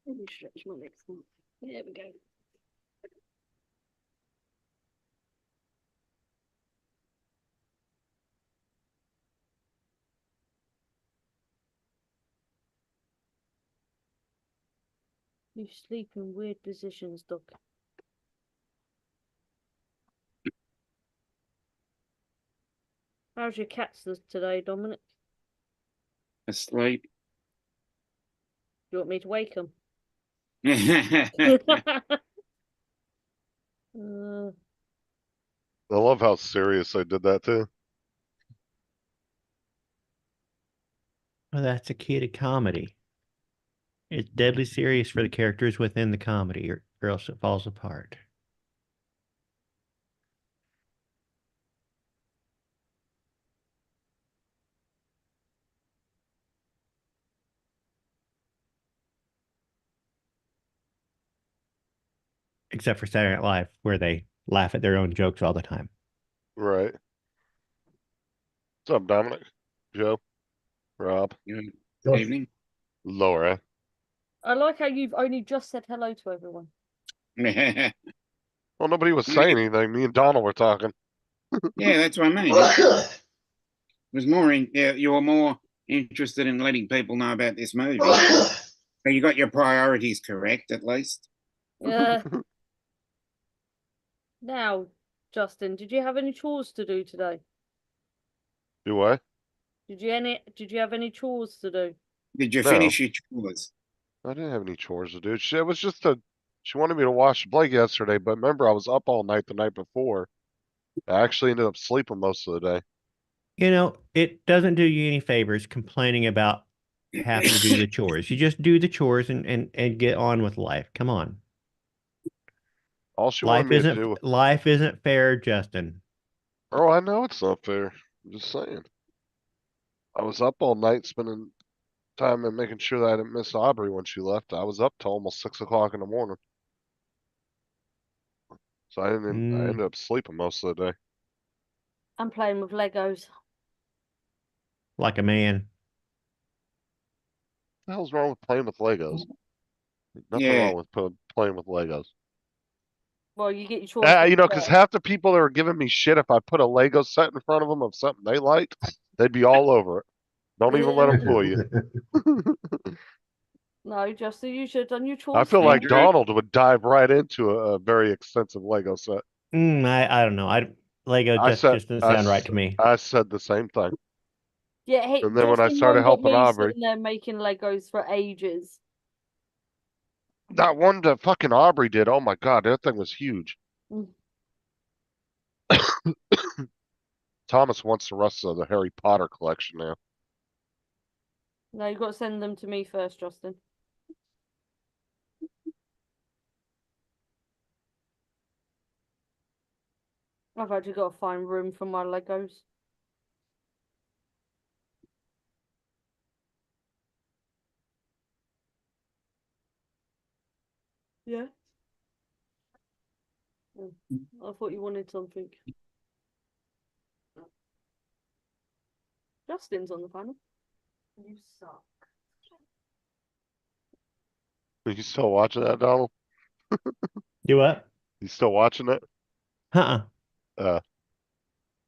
Let me stretch my legs out. There we go. You sleep in weird positions, Doc. How's your cats today, Dominic? Asleep. Do you want me to wake them? I love how serious I did that too. Well, that's a key to comedy. It's deadly serious for the characters within the comedy, or else it falls apart. Except for Saturday Night Live, where they laugh at their own jokes all the time. Right. What's up, Dominic? Joe? Rob? Good Josh. evening. Laura? I like how you've only just said hello to everyone. Yeah, Well, nobody was saying anything. Me and Donald were talking. that's what I mean. It was more you were more interested in letting people know about this movie. So you got your priorities correct, at least. Yeah. Now, Justin, did you have any chores to do today? Do I? Did you have any chores to do? Did you No. finish your chores? I didn't have any chores to do. It was just she wanted me to wash the plate yesterday, but remember I was up all night the night before. I actually ended up sleeping most of the day. You know, it doesn't do you any favors complaining about having to do the chores. You just do the chores and get on with life. Come on. All she wanted me to do. Life isn't fair, Justin. Oh, I know it's not fair. I'm just saying. I was up all night spending time and making sure that I didn't miss Aubrey when she left. I was up till almost 6 o'clock in the morning. So I ended up sleeping most of the day. I'm playing with Legos. Like a man. What the hell's wrong with playing with Legos? Nothing Yeah. wrong with playing with Legos. Well, you get your chores done You know, because first. half the people that are giving me shit if I put a Lego set in front of them of something they like, they'd be all over it. Don't even let them fool you. No, Justin, you should have done your chores I feel like first. Donald would dive right into a very extensive Lego set. I don't know. Lego just doesn't sound right to me. I said the same thing. Yeah, hey, And then when I Justin started moaned at helping me Aubrey, sitting there making Legos for ages. that one that fucking Aubrey did, oh my God, that thing was huge. Mm. Thomas wants the rest of the Harry Potter collection now. No, you've got to send them to me first, Justin. I've actually got to find room for my Legos. Yeah. Oh, I thought you wanted something. Justin's on the panel. You suck. Are you still watching that, Donald? Do what? You still watching it? Uh-uh.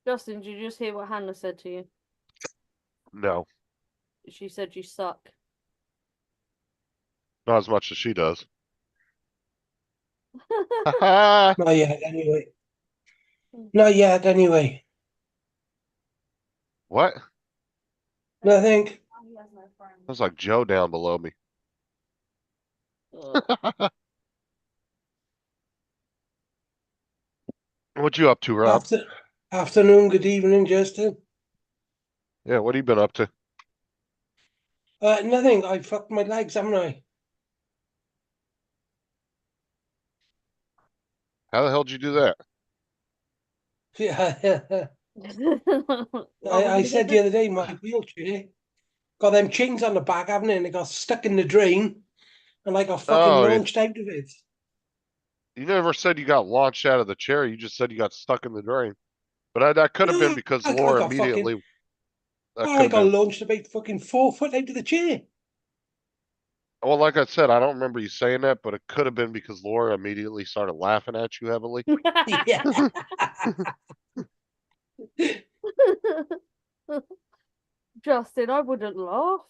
Justin, did you just hear what Hannah said to you? No. She said you suck. Not as much as she does. Ha Not yet, anyway. Not yet, anyway. What? Nothing. Sounds like Joe down below me. What you up to, Rob? Afternoon, good evening, Justin. Yeah, what have you been up to? Nothing. I fucked my legs, haven't I? How the hell did you do that? Yeah. Well, I said the other day, my wheelchair got them chains on the back, haven't it? And it got stuck in the drain, and I got fucking Oh, launched out of it. you never said you got launched out of the chair. You just said you got stuck in the drain. But that could have been No, because I Laura got fucking. immediately. That Oh, could I have got been. launched about fucking 4 foot out of the chair. Well, like I said, I don't remember you saying that, but it could have been because Laura immediately started laughing at you heavily. Yeah. Justin, I wouldn't laugh.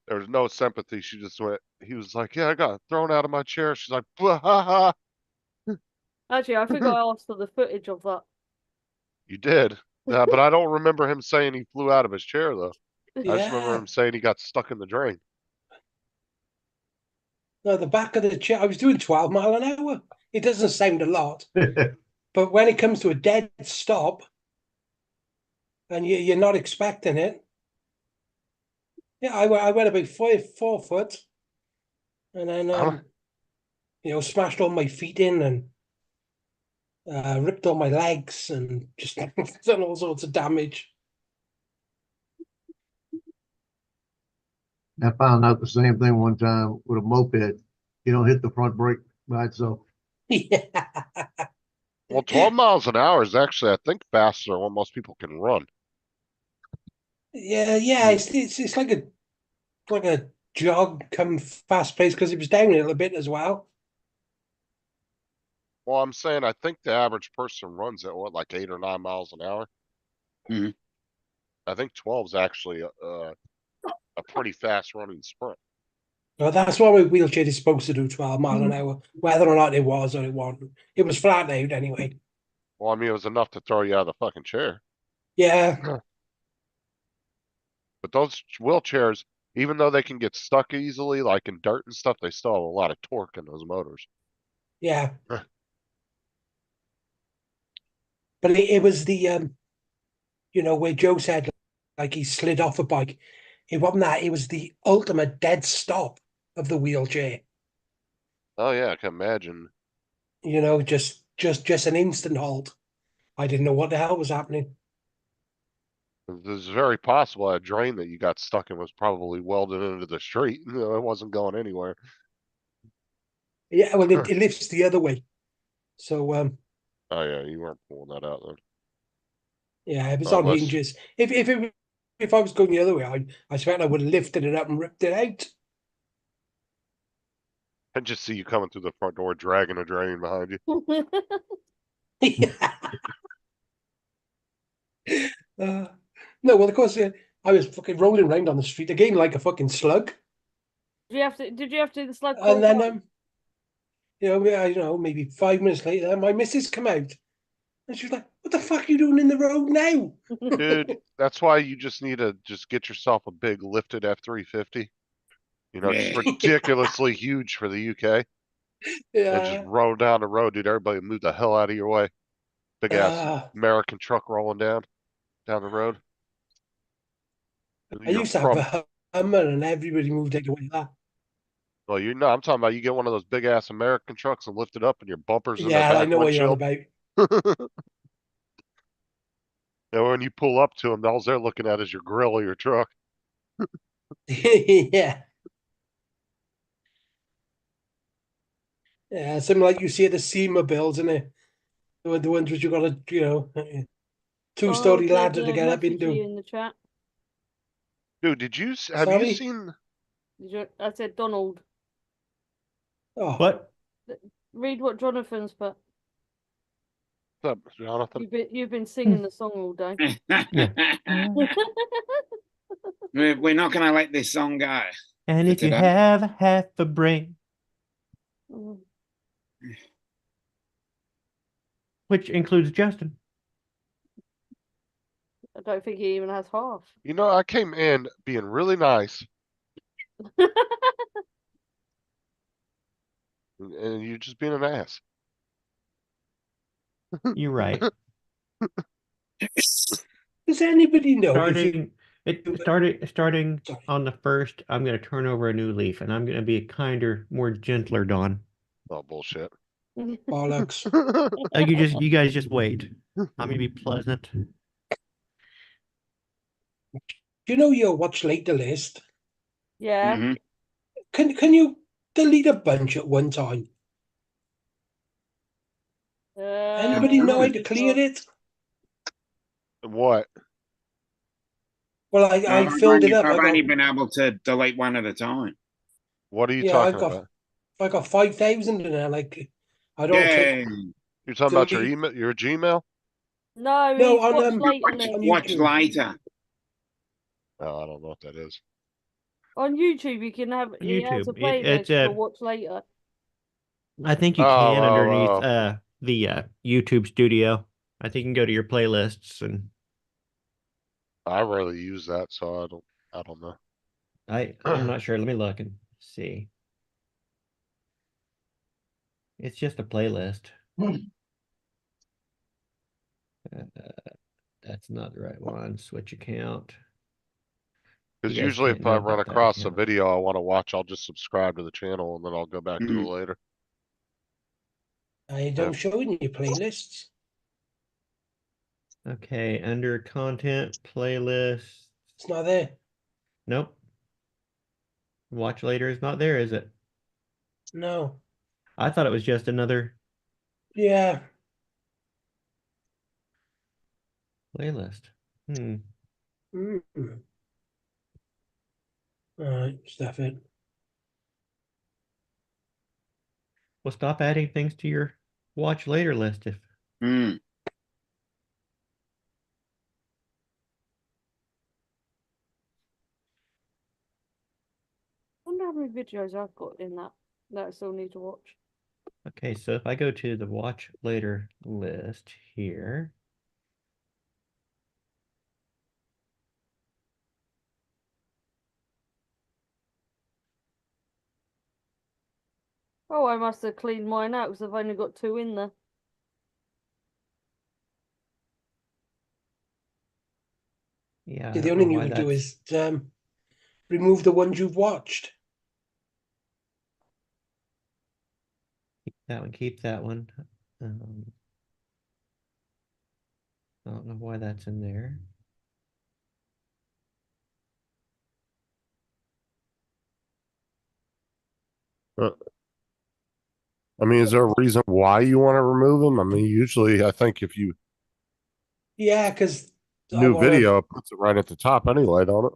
There was no sympathy. She just went. He was like, "Yeah, I got thrown out of my chair." She's like, "Blah, ha, ha." Actually, I think I asked for the footage of that. You did. Yeah, but I don't remember him saying he flew out of his chair though. I just remember Yeah. him saying he got stuck in the drain. No, the back of the chair. I was doing 12 mile an hour. It doesn't sound a lot, but when it comes to a dead stop, and you're not expecting it. Yeah, I went about 4 foot, and then Huh? smashed all my feet in and ripped all my legs and just done all sorts of damage. I found out the same thing one time with a moped. You don't hit the front brake by itself. Yeah, Well, 12 miles an hour is actually, I think, faster than what most people can run. yeah. It's like a jog come fast pace because it was downhill a bit as well. Well, I'm saying I think the average person runs at what, like 8 or 9 miles an hour. Mhm. I think 12 is actually a pretty fast running sprint. No, that's what my wheelchair is supposed to do, 12 mile an hour, whether or not it was or it wasn't. It was flat out anyway. Well, I mean, it was enough to throw you out of the fucking chair. Yeah, But those wheelchairs, even though they can get stuck easily, like in dirt and stuff, they still have a lot of torque in those motors. yeah. But it was the where Joe said like he slid off a bike. It wasn't that. It was the ultimate dead stop of the wheelchair. Oh yeah, I can imagine. Just an instant halt. I didn't know what the hell was happening. It's very possible that drain that you got stuck in was probably welded into the street. It wasn't going anywhere. Yeah, well, it lifts the other way. So Oh yeah, you weren't pulling that out then. yeah, it was Oh, on unless hinges. If I was going the other way, I expect I would have lifted it up and ripped it out. I just see you coming through the front door dragging a drain behind you. No, well, of course, I was fucking rolling around on the street again like a fucking slug, Did you have to do the slug and crawl then down? maybe 5 minutes later, my missus come out, and she was like, "What the fuck are you doing in the road now?" Dude, that's why you just need to just get yourself a big lifted F-350. Just Yeah. ridiculously huge for the UK. And just Yeah, roll down the road, dude. Everybody move the hell out of your way. Big ass uh, American truck rolling down the road. I You're used to have from a Hummer, and everybody moved out the way of that. well, I'm talking about you get one of those big ass American trucks and lift it up and your bumpers in the Yeah, I back know what you're on windshield. about. And when you pull up to them, all they're looking at is your grill of your truck. Yeah, yeah, something like you see at the SEMA builds, isn't it? The ones which you got to, Oh, 2-story there's ladder to a get up message into. in the chat. Dude, have you Sorry? seen I said Donald. Oh, What? Read what Jonathan's put. what's up, Jonathan? You've been singing the song all day. We're not going to let this song go. And For if you today. have half a brain, Mm. which includes Justin. I don't think he even has half. You know, I came in being really nice, and you're just being an ass. You're right. Does anybody know if you? Starting Sorry. on the 1st, I'm going to turn over a new leaf, and I'm going to be a kinder, more gentler Don. Oh, bullshit. Bollocks. Oh, you guys just wait. I'm going to be pleasant. Do you know your watch later list? Yeah. Mhm. Can you delete a bunch at one time? Anybody know how to clear it? What? Well, I filled it up. I've I only got been able to delete one at a time. What are you yeah, talking about? I got 5,000 in there. Like I don't Yeah. click. You're talking about your delete. email, your Gmail? No, No, he's on, watch um, later on list. Watch YouTube. later. Oh, I don't know what that is. On YouTube, you can have he has a YouTube. playlist for watch later. I think you Oh, can oh, underneath oh. the YouTube Studio. I think you can go to your playlists, and I rarely use that, so I don't know. I'm not sure. Let me look and see. It's just a playlist. That's not the right one. Switch account. Because You guys usually can't if I know run about that across a account. video I want to watch, I'll just subscribe to the channel and then I'll go back to it Mhm. later. I don't show it in your playlists. Okay, under content playlist. It's not there. Nope. Watch later is not there, is it? No. I thought it was just another Yeah. playlist. Hmm. Mm. All right, stuff it. Well, stop adding things to your watch later list if Mm. I wonder how many videos I've got in that I still need to watch. okay, so if I go to the watch later list here. Oh, I must have cleaned mine out because I've only got 2 in there. Yeah, I The don't only know thing you why can do that's is remove the ones you've watched. that one, keep that one. Um, I don't know why that's in there. I mean, is there a reason why you want to remove them? I mean, usually I think if you Yeah, because I new want to. video, it puts it right at the top anyway, don't it?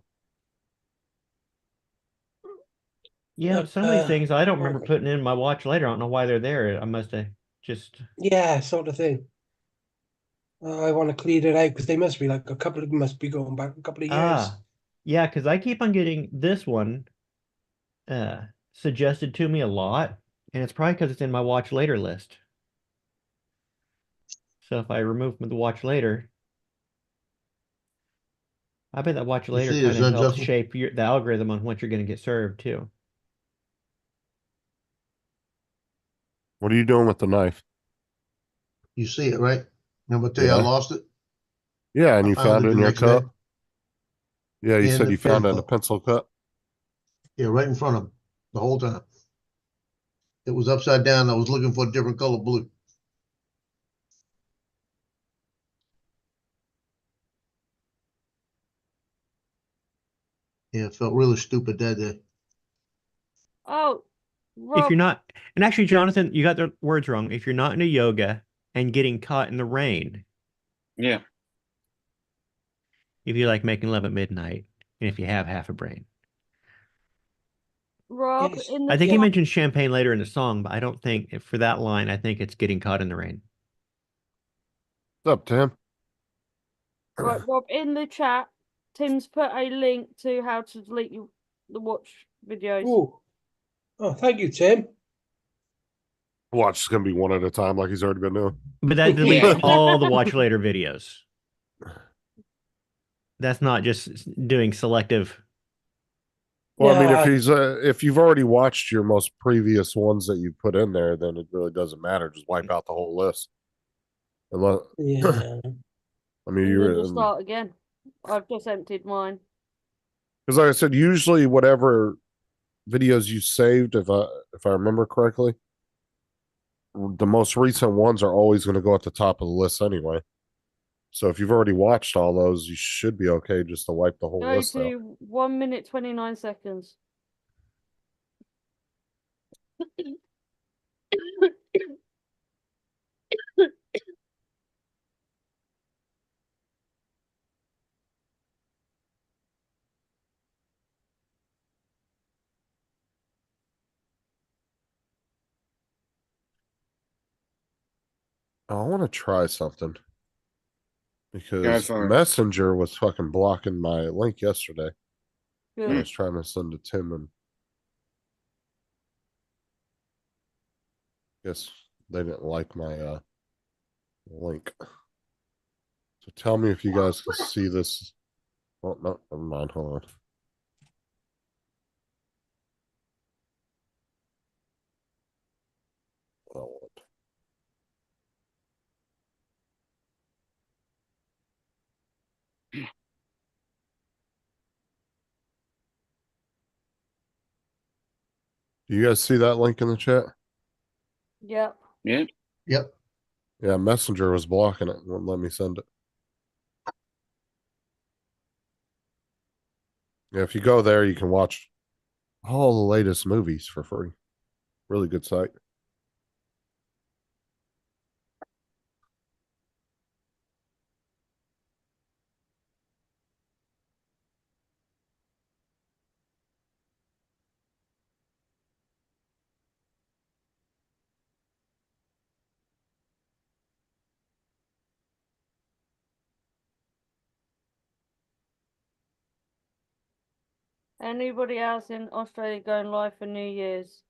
Yeah, some of these things I don't remember putting in my watch later. I don't know why they're there. I must have just Yeah, sort of thing. I want to clear it out because they must be like a couple of them must be going back a couple of years. yeah, because I keep on getting this one suggested to me a lot, and it's probably because it's in my watch later list. So if I remove the watch later, I bet that watch You later see kind this, of helps Justin? shape the algorithm on what you're going to get served too. What are you doing with the knife? You see it, right? Remember I tell you I Yeah. lost it? Yeah, and I you found found it it in the your next day. cup. Yeah, you In said the you found it in a pencil. pencil cup. Yeah, right in front of him the whole time. It was upside down. I was looking for a different color blue. Yeah, it felt really stupid that day. Oh, If Rob, you're not, and actually, Jonathan, you got the words wrong. If you're not into yoga and getting caught in the rain, Yeah. if you like making love at midnight, and if you have half a brain. Rob, Yes. in the I think he chat, mentioned champagne later in the song, but I don't think for that line, I think it's getting caught in the rain. What's up, Tim? right, Rob, in the chat, Tim's put a link to how to delete the watch videos. Oh, thank you, Tim. Watch, it's gonna be one at a time, like he's already been doing. But that Yeah. deletes all the watch later videos. That's not just doing selective. Well, I mean, Yeah, if you've already watched your most previous ones that you put in there, then it really doesn't matter. Just wipe out the whole list. Unless, yeah. I mean, And then just you're start again. I've just emptied mine. because, like I said, usually whatever videos you saved, if I remember correctly, the most recent ones are always going to go at the top of the list anyway. So if you've already watched all those, you should be okay just to wipe the whole Go list out. to 1 minute 29 seconds. I want to try something Go because for it. Messenger was fucking blocking my link yesterday. I Good. was trying to send it to Tim, and guess they didn't like my link. So tell me if you guys can see this. Oh no, never mind. Hold on. Oh, do you guys see that link in the chat? Yep. Yeah. Yep. Yeah, Messenger was blocking it. Wouldn't let me send it. Yeah, if you go there, you can watch all the latest movies for free. Really good site. Anybody else in Australia going live for New Year's?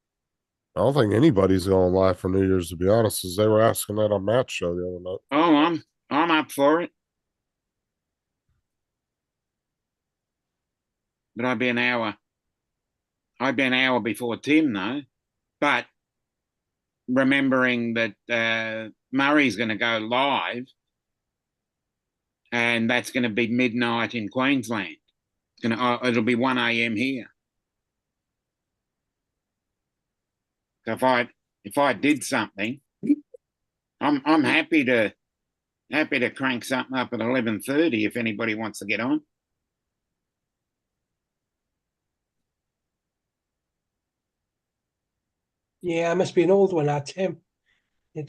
I don't think anybody's going live for New Year's, to be honest, as they were asking that on Matt's show the other night. Oh, I'm up for it. But I'd be an hour. I'd be an hour before Tim, though. But remembering that Murray's going to go live, and that's going to be midnight in Queensland. It'll be 1 a.m. here. So if I did something, I'm happy to crank something up at 11:30 if anybody wants to get on. Yeah, I must be an old one, that Tim. It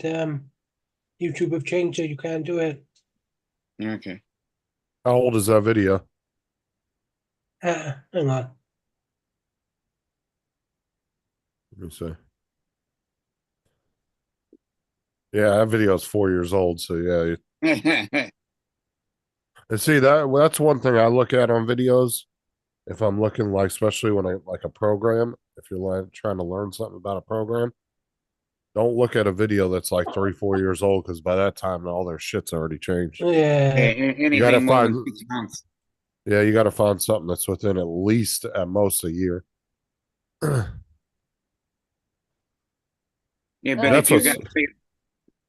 YouTube have changed it, you can't do it. Okay. How old is that video? Hang on. Let me see. Yeah, that video is 4 years old. So yeah, and see that's one thing I look at on videos. If I'm looking like, especially when I like a program, if you're like trying to learn something about a program, don't look at a video that's like 3-4 years old because by that time all their shit's already changed. Yeah. Anything more than 6 months. Yeah, you got to find something that's within at least at most a year. Yeah, but That's if you're what's- going to see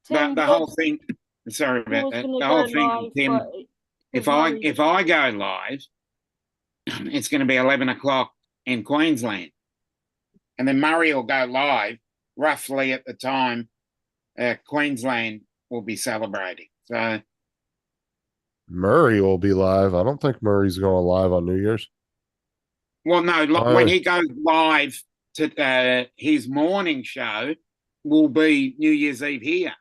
Tim the whole thing, sorry was about that. gonna The whole go thing, live, Tim. but If Murray- I go live, it's going to be 11 o'clock in Queensland, and then Murray will go live roughly at the time Queensland will be celebrating. So Murray will be live. I don't think Murray's going live on New Year's. well, no, when he goes live to his morning show, will be New Year's Eve here.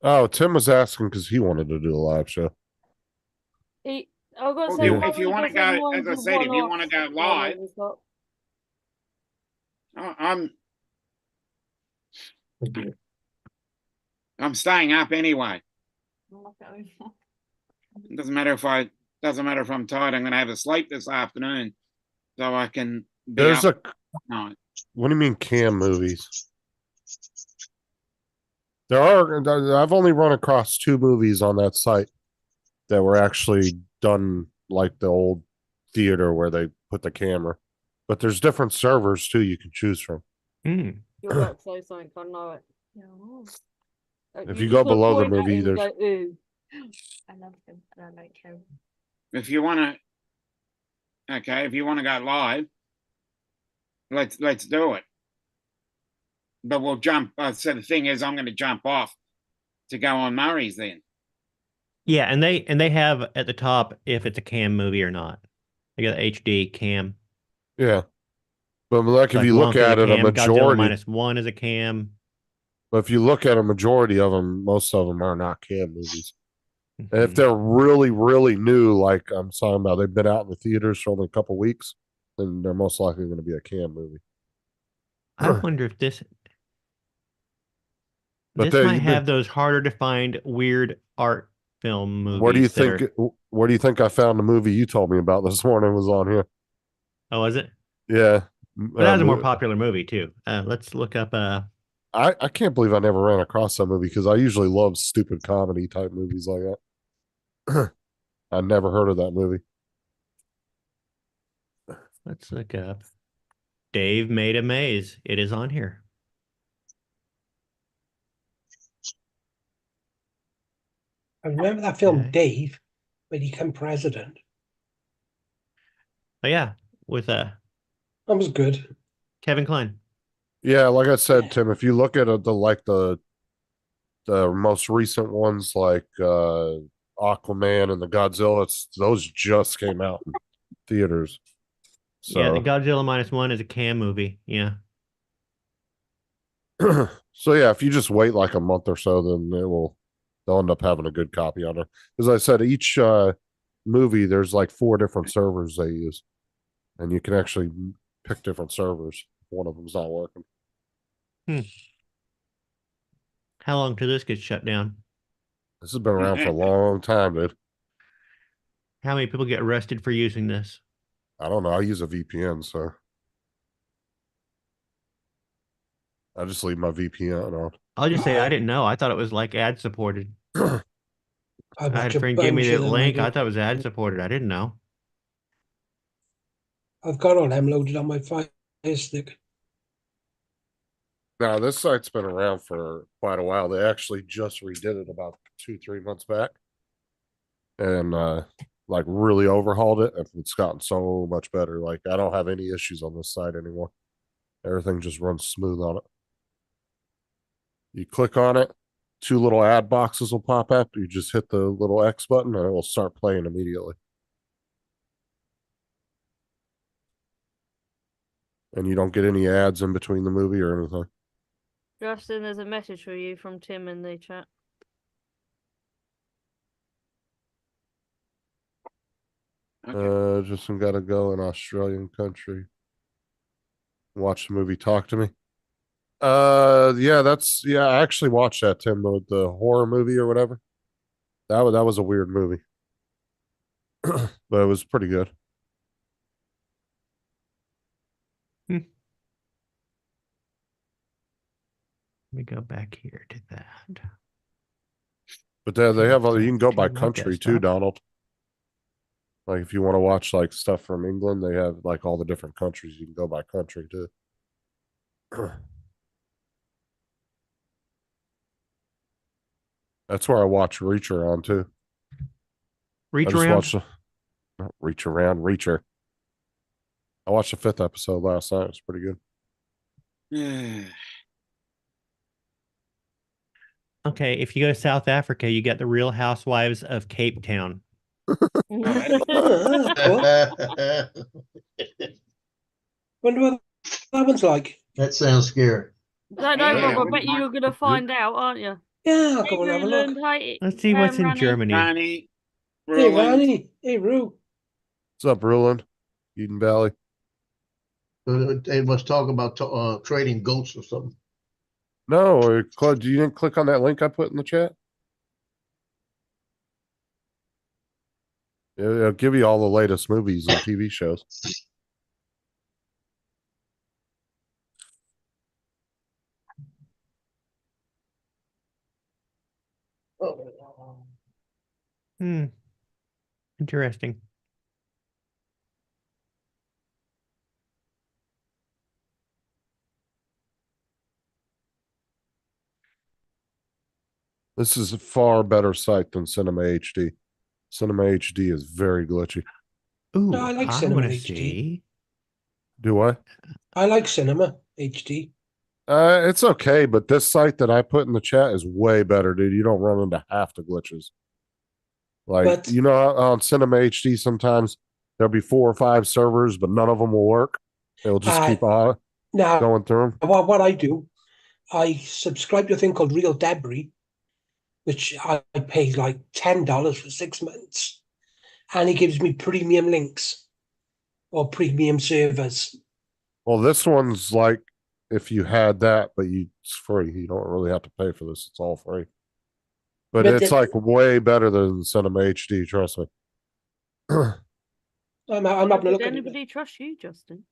Oh, Tim was asking because he wanted to do a live show. I've got to Well, say, if you Murray want to doesn't go, mind as I the said, if you one-off want to go on live, his lot. I'm staying up anyway. It doesn't matter if I'm tired. I'm going to have a sleep this afternoon, so I can be There's up a night. what do you mean cam movies? I've only run across 2 movies on that site that were actually done like the old theater where they put the camera. But there's different servers too you can choose from. Hmm. You're about to say something, I know it. If You you just go gotta below the point at movie, him and there's go, ooh. I love him and I like him. If you want to, okay, if you want to go live, let's do it. But we'll jump. So the thing is, I'm going to jump off to go on Murray's then. Yeah, and they have at the top if it's a cam movie or not. They got HD cam. yeah. But like if Like you look Monkey's at it, a cam, Godzilla majority. -1 is a cam. But if you look at a majority of them, most of them are not cam movies. And if Mhm. they're really, really new, like I'm talking about, they've been out in the theaters for only a couple weeks, then they're most likely going to be a cam movie. I wonder if But this might have those harder to find weird art film movies. where do you that think? are- Where do you think I found the movie you told me about this morning was on here? Oh, is it? Yeah, But that was a more popular movie too. Let's look up. I can't believe I never ran across that movie because I usually love stupid comedy type movies like that. I never heard of that movie. Let's look up. Dave Made a Maze. It is on here. I remember that film Okay. Dave, where he became president. Oh yeah, with That was good. Kevin Kline. Yeah, like I said, Yeah. Tim, if you look at the most recent ones like Aquaman and the Godzilla, those just came out in theaters. Yeah, the So Godzilla -1 is a cam movie. Yeah. so yeah, if you just wait like a month or so, then they'll end up having a good copy on it. As I said, each movie there's like 4 different servers they use, and you can actually pick different servers. One of them's not working. How long till this gets shut down? This has been around for a long time, dude. How many people get arrested for using this? I don't know. I use a VPN, so I just leave my VPN on. I'll just say I didn't know. I thought it was like ad supported. I I had watch a a friend give me bunch the of them. link. I thought it was ad supported. I didn't know. I've got all them loaded on my Fire Stick. Now, this site's been around for quite a while. They actually just redid it about 2-3 months back, and like really overhauled it. And it's gotten so much better. Like I don't have any issues on this site anymore. Everything just runs smooth on it. You click on it, 2 little ad boxes will pop up. You just hit the little X button, and it will start playing immediately. And you don't get any ads in between the movie or anything. Justin, there's a message for you from Tim in the chat. Okay. Justin got to go in Australian country. Watch the movie Talk to Me. Yeah, I actually watched that, Tim, the horror movie or whatever. That was a weird movie. But it was pretty good. Let me go back here to that. But they have you can go by Like that country too, stuff. Donald. Like if you want to watch like stuff from England, they have like all the different countries. You can go by country too. That's where I watch Reacher on too. Reach I just around. watched not Reach Around, Reacher. I watched the 5th episode last night. It was pretty good. Okay, if you go to South Africa, you get the Real Housewives of Cape Town. Cool. Wonder what that one's like. That sounds scary. Don't know, Yeah, Rob. I we bet might- you're gonna find out, aren't you? Yeah, I'll Hey, go and have a Roland. look. Hi. Let's see what's in Ranny. Germany. Ronnie, Hey, Roland, Ronnie. Hey, Roo. What's up, Roland? Eden Valley. They must talk about trading goats or something. No, Claude, you didn't click on that link I put in the chat? It'll give you all the latest movies and TV shows. Hmm. Interesting. This is a far better site than Cinema HD. Cinema HD is very glitchy. Ooh, No, I like I cinema want to HD. see. Do I? I like cinema HD. It's okay, but this site that I put in the chat is way better, dude. You don't run into half the glitches. Like, But- you know, on Cinema HD, sometimes there'll be 4 or 5 servers, but none of them will work. It'll just keep on Now, going through them. what I do, I subscribe to a thing called Real Debris, which I pay like $10 for 6 months, and it gives me premium links or premium servers. Well, this one's like if you had that, but it's free. You don't really have to pay for this. It's all free. But But it's the- like way better than Cinema HD, trust me. I'm having a Did look at it. anybody trust you, Justin?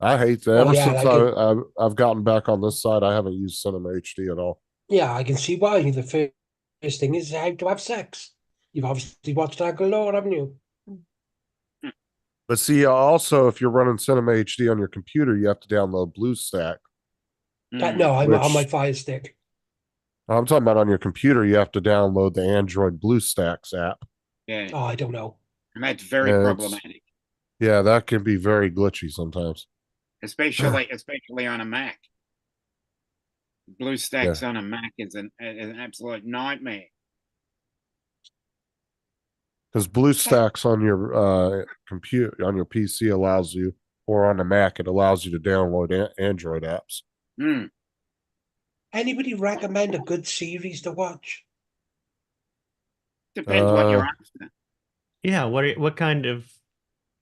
I hate that. Oh, Ever yeah, since like I've gotten back on this side, I haven't used Cinema HD at all. Yeah, I can see why. The first thing is how to have sex. You've obviously watched that galore, haven't you? But see, also, if you're running Cinema HD on your computer, you have to download BlueStack. No, I'm on my Which- Fire Stick. I'm talking about on your computer, you have to download the Android BlueStacks app. Yeah, Oh, I don't know. and that's very Yeah, it's- problematic, Yeah, that can be very glitchy sometimes. especially on a Mac. BlueStacks on a Mac is an absolute nightmare. Because BlueStacks on your computer on your PC allows you, or on the Mac, it allows you to download Android apps. Hmm. Anybody recommend a good series to watch? Depends what you're after. Yeah, what kind of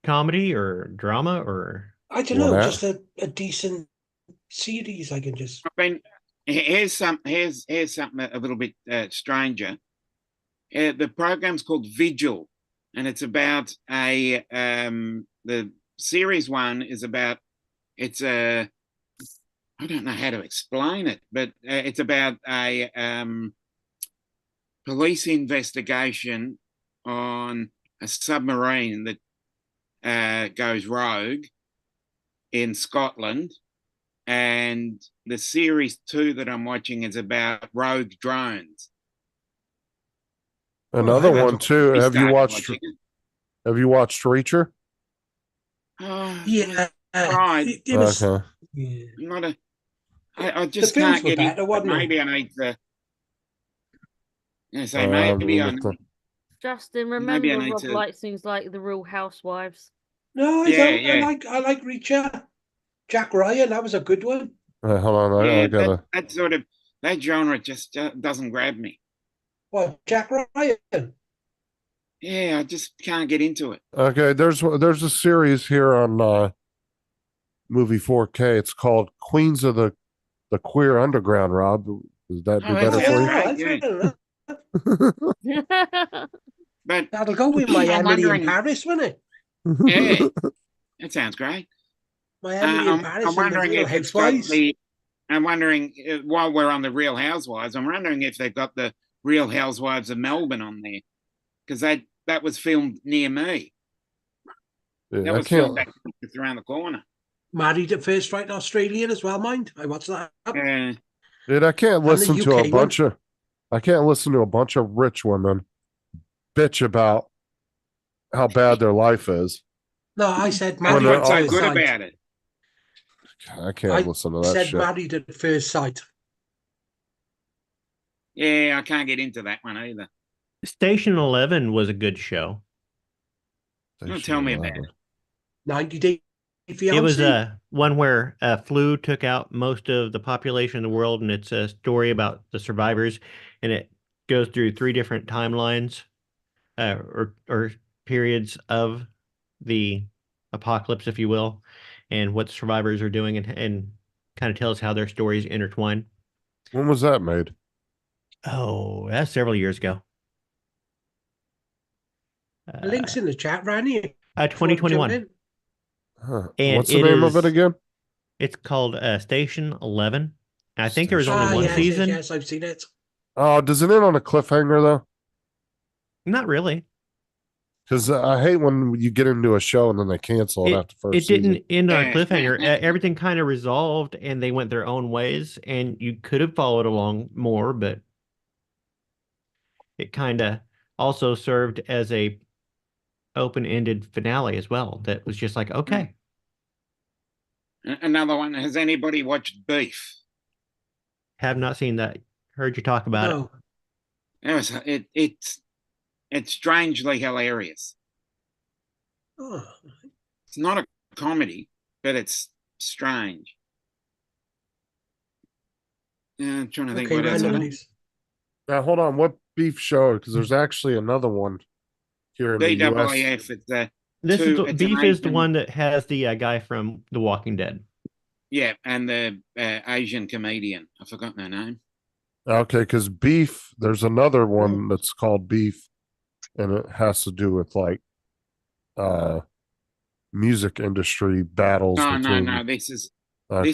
comedy or drama or I don't Well, know, that- just a decent series I can just. I mean, here's something a little bit stranger. The program's called Vigil, and it's about the series one is about I don't know how to explain it, but it's about a police investigation on a submarine that goes rogue in Scotland. And the series 2 that I'm watching is about rogue drones. Another I one too. We Have you started watched? watching it. Have you watched Reacher? Oh, Yeah. Right. It was. Okay. Yeah. I'm not I just films can't were get better, into it. wasn't they? Maybe I need to. Say I'm maybe I gonna have to- Justin, Maybe I remember need Rob to- likes things like The Real Housewives. No, I Yeah, don't. yeah. I like Reacher. Jack Ryan, that was a good one. hold on, I Yeah, gotta. that sort of that genre just doesn't grab me. Well, Jack Ryan. Yeah, I just can't get into it. Okay, there's a series here on Movie 4K. It's called Queens of the Queer Underground. Rob, does that do Oh, better that's for great. you? But That'll go with my I'm Emily in wondering- Paris, won't it? yeah, that sounds great. My Emily in I'm Paris and the wondering Real if it's got Housewives. I'm wondering while we're on the Real Housewives, I'm wondering if they've got the Real Housewives of Melbourne on there, because that was filmed near me. Yeah, That I was filmed can't. back just around the corner. Married at First Sight Australian as well, mind. I watched that. Yeah. Dude, I can't the listen to a UK bunch of. I can't listen to a bunch of rich women bitch about how bad their life is. No, I said That's married they're what's at so first good sight. about it. I can't I listen to I that said shit. married at first sight. Yeah, I can't get into that one either. Station 11 was a good show. Don't tell me about it. 90 Day Fiancé. It was one where a flu took out most of the population of the world, and it's a story about the survivors, and it goes through 3 different timelines or periods of the apocalypse, if you will, and what the survivors are doing, and kind of tells how their stories intertwine. When was that made? Oh, that's several years ago. Links in the chat, Randy. 2021. Huh. And What's the it name of it is- again? It's called Station 11. I think there was only one yes, season. Yes, I've seen it. Oh, does it end on a cliffhanger though? Not really. Because I hate when you get into a show and then they cancel it after first It didn't season. end on a Yeah. cliffhanger. Everything kind of resolved and they went their own ways, and you could have followed along more, but it kind of also served as a open-ended finale as well. That was just like, okay. Another one. Has anybody watched Beef? Have not seen that. Heard you talk about it. No. It's strangely hilarious. Oh, It's not a comedy, but it's strange. Yeah, I'm trying to think okay, what else. randomize. Now, hold on. What beef show? Because there's actually another one here in the US. BWF. It's This is it's an Beef is the Asian- one that has the guy from The Walking Dead. Yeah, and the Asian comedian. I forgot their name. Okay, because beef, there's another one that's called beef, and it has to do with like music industry battles No, between. no. This is Okay.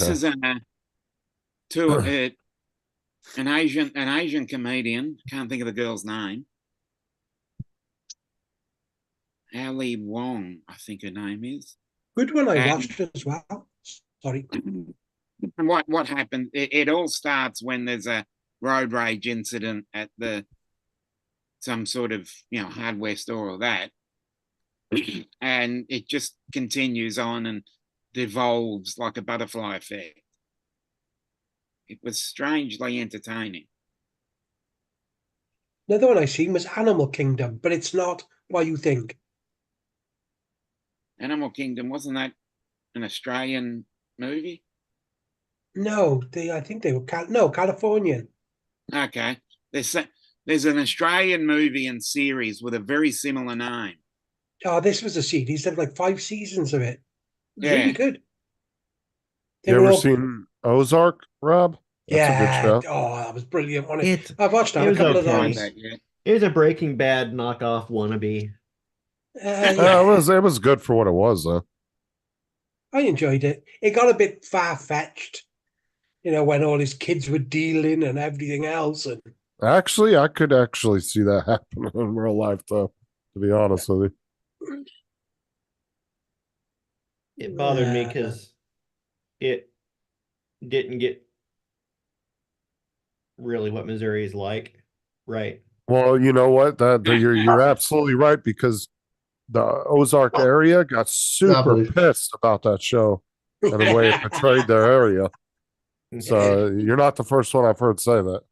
an Asian comedian. Can't think of the girl's name. Ali Wong, I think her name is. Good one I And- watched as well. Sorry. And what happened? It all starts when there's a road rage incident at some sort of hardware store or that, and it just continues on and devolves like a butterfly effect. It was strangely entertaining. Another one I seen was Animal Kingdom, but it's not what you think. Animal Kingdom, wasn't that an Australian movie? No, I think they were Californian. Okay, there's an Australian movie and series with a very similar name. Oh, this was a series. They had like 5 seasons of it. It was Yeah. really good. They You were ever all- seen Ozark, Rob? That's a good Yeah. show. Oh, that was brilliant. Wasn't it? It's I've watched that it a was couple of okay. Find times. that, yeah. It was a Breaking Bad knockoff wannabe. Yeah, It was good for what it was, though. I enjoyed it. It got a bit far-fetched, when all his kids were dealing and everything else. And Actually, I could actually see that happen in real life, though. To be honest with you. It bothered me Yeah. because it didn't get really what Missouri is like, right? Well, you know what? You're absolutely right, because the Ozark area got super believe- pissed about that show and the way it portrayed their area. So you're not the first one I've heard say that.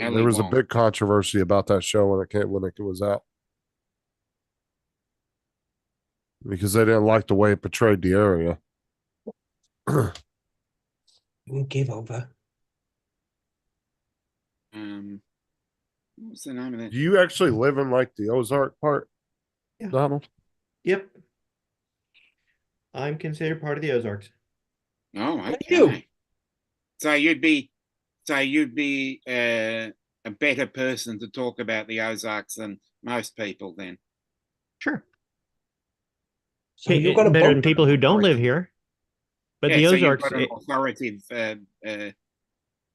Ellie There was a Wong. big controversy about that show when it was out, because they didn't like the way it portrayed the area. give over. What was the name of that? Do you actually live in like the Ozark part, Yeah. Donald? Yep. I'm considered part of the Ozarks. Oh, Thank you. okay. So you'd be a better person to talk about the Ozarks than most people then. Sure. So you got a Better than boat? people who don't live here. But Yeah, the so you've Ozarks, got an authoritative yeah,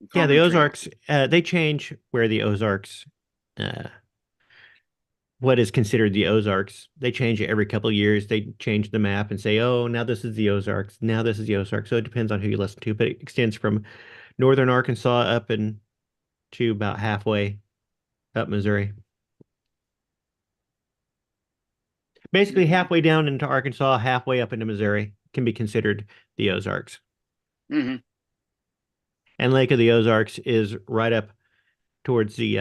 the commentary. Ozarks, they change where the Ozarks, what is considered the Ozarks. They change it every couple of years. They change the map and say, oh, now this is the Ozarks. Now this is the Ozarks. So it depends on who you listen to, but it extends from northern Arkansas up and to about halfway up Missouri. Basically, halfway down into Arkansas, halfway up into Missouri can be considered the Ozarks. hmm And Lake of the Ozarks is right up towards the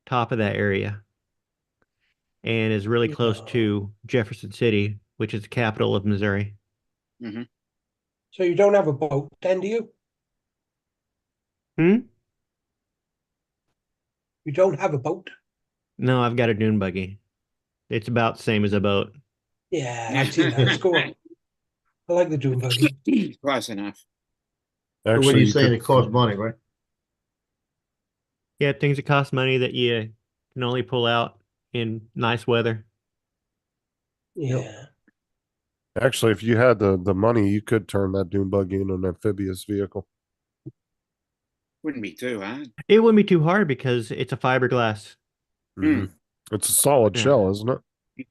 top of that area and is really close to Jefferson City, which is the capital of Missouri. So you don't have a boat, then, do you? Hmm? You don't have a boat? No, I've got a dune buggy. It's about the same as a boat. Yeah, I've seen that. It's cool. I like the dune buggy. Close enough. So what are Actually, you you saying? could- It costs money, right? Yeah, things that cost money that you can only pull out in nice weather. Yeah. Actually, if you had the money, you could turn that dune buggy into an amphibious vehicle. Wouldn't be too hard. It wouldn't be too hard because it's a fiberglass Mhm. It's a solid Yeah. shell, isn't it? You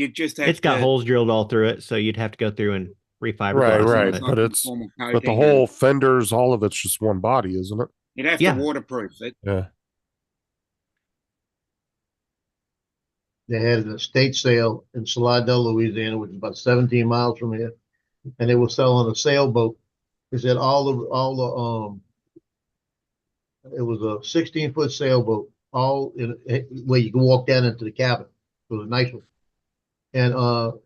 just have It's got to, holes drilled all through it, so you'd have to go through and refiberglass Right, it. right. But some But it's form of but the coating whole and fenders, all of it's just one body, isn't it? you'd have Yeah. to waterproof it. Yeah. They had an estate sale in Slidell, Louisiana, which is about 17 miles from here, and they were selling a sailboat. They said it was a 16-foot sailboat, all in where you can walk down into the cabin. It was a nice one. And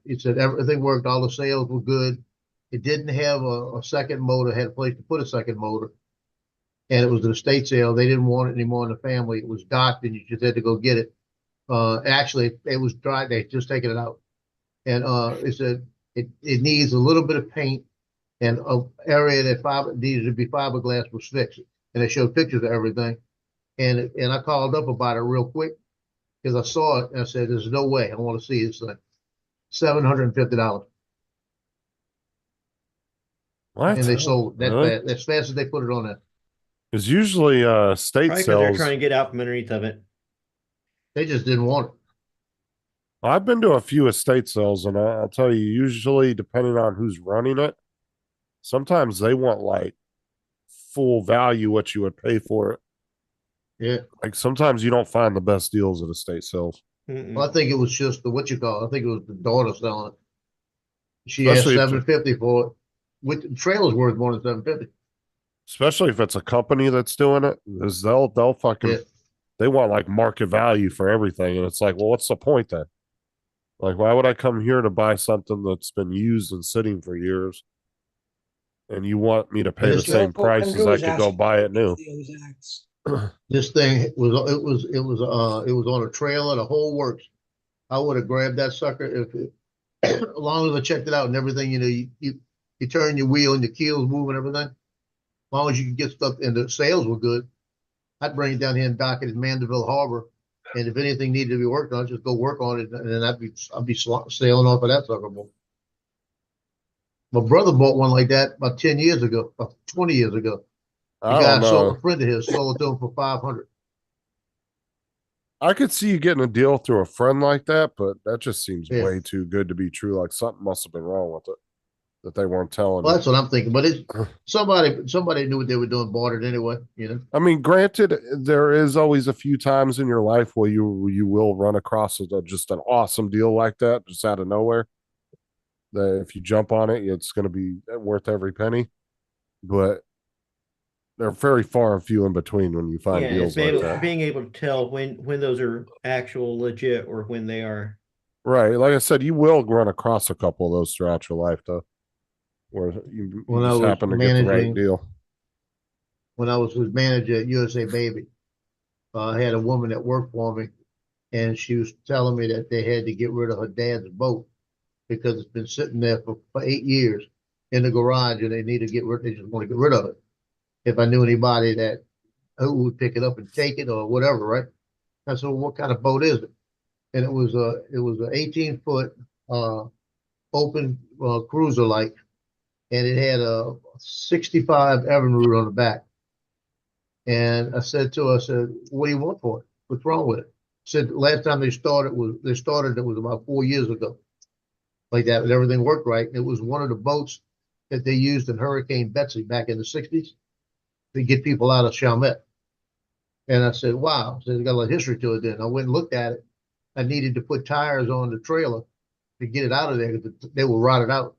he said everything worked, all the sails were good. It didn't have a second motor, had a place to put a second motor. And it was an estate sale. They didn't want it anymore in the family. It was docked and you just had to go get it. Actually, it was dry. They just taken it out. And it said it needs a little bit of paint and an area that needed to be fiberglass was fixed. And they showed pictures of everything. And I called up about it real quick because I saw it and I said, "There's no way I want to see this thing." $750, What? and they sold that Really? fast. As fast as they put it on there, Because usually state probably because they're sales. trying to get out from underneath of it. they just didn't want it. I've been to a few estate sales, and I'll tell you, usually depending on who's running it, sometimes they want like full value what you would pay for it. Yeah, Like sometimes you don't find the best deals at estate sales, Mm-mm. well, I think it was just the what you call. I think it was the daughter selling it. She Especially if asked $750 for it. With the trailer's worth more than $750. especially if it's a company that's doing it, because they'll fucking Yeah. they want like market value for everything, and it's like, well, what's the point then? Like, why would I come here to buy something that's been used and sitting for years, and you want me to pay And the it's same price as I Andrew's could go asking buy it new? the other acts. This thing was on a trailer, the whole works. I would have grabbed that sucker if it, as long as I checked it out and everything. You know, you turn your wheel and your keel's moving, everything. As long as you can get stuff and the sales were good, I'd bring it down here and dock it in Mandeville Harbor. And if anything needed to be worked on, just go work on it, and then I'd be sailing off of that sucker. My brother bought one like that about 10 years ago, about 20 years ago. The I guy don't sold know. a friend of his, sold it to him for 500. I could see you getting a deal through a friend like that, but that just seems Yeah. way too good to be true. Like something must have been wrong with it that they weren't telling Well, you. that's what I'm thinking. But it's somebody knew what they were doing, bought it anyway. You know. I mean, granted, there is always a few times in your life where you will run across just an awesome deal like that, just out of nowhere. That if you jump on it, it's going to be worth every penny. But they're very far and few in between when you find Yeah, it's deals like that. being able to tell when those are actual legit or when they are. Right. Like I said, you will run across a couple of those throughout your life, though, where you When I just was happen to get the right managing, deal. when I was his manager at USA Baby, I had a woman that worked for me, and she was telling me that they had to get rid of her dad's boat because it's been sitting there for 8 years in the garage, and they need to get rid. They just want to get rid of it. If I knew anybody that who would pick it up and take it or whatever, right? I said, well, what kind of boat is it? And it was an 18-foot open cruiser like, and it had a 65 Evinrude on the back. And I said to her, I said, "What do you want for it? What's wrong with it?" Said last time they started it was about 4 years ago, like that, and everything worked right. It was one of the boats that they used in Hurricane Betsy back in the '60s to get people out of Chalmette. And I said, "Wow," so it's got a lot of history to it. Then I went and looked at it. I needed to put tires on the trailer to get it out of there because they were rotted out.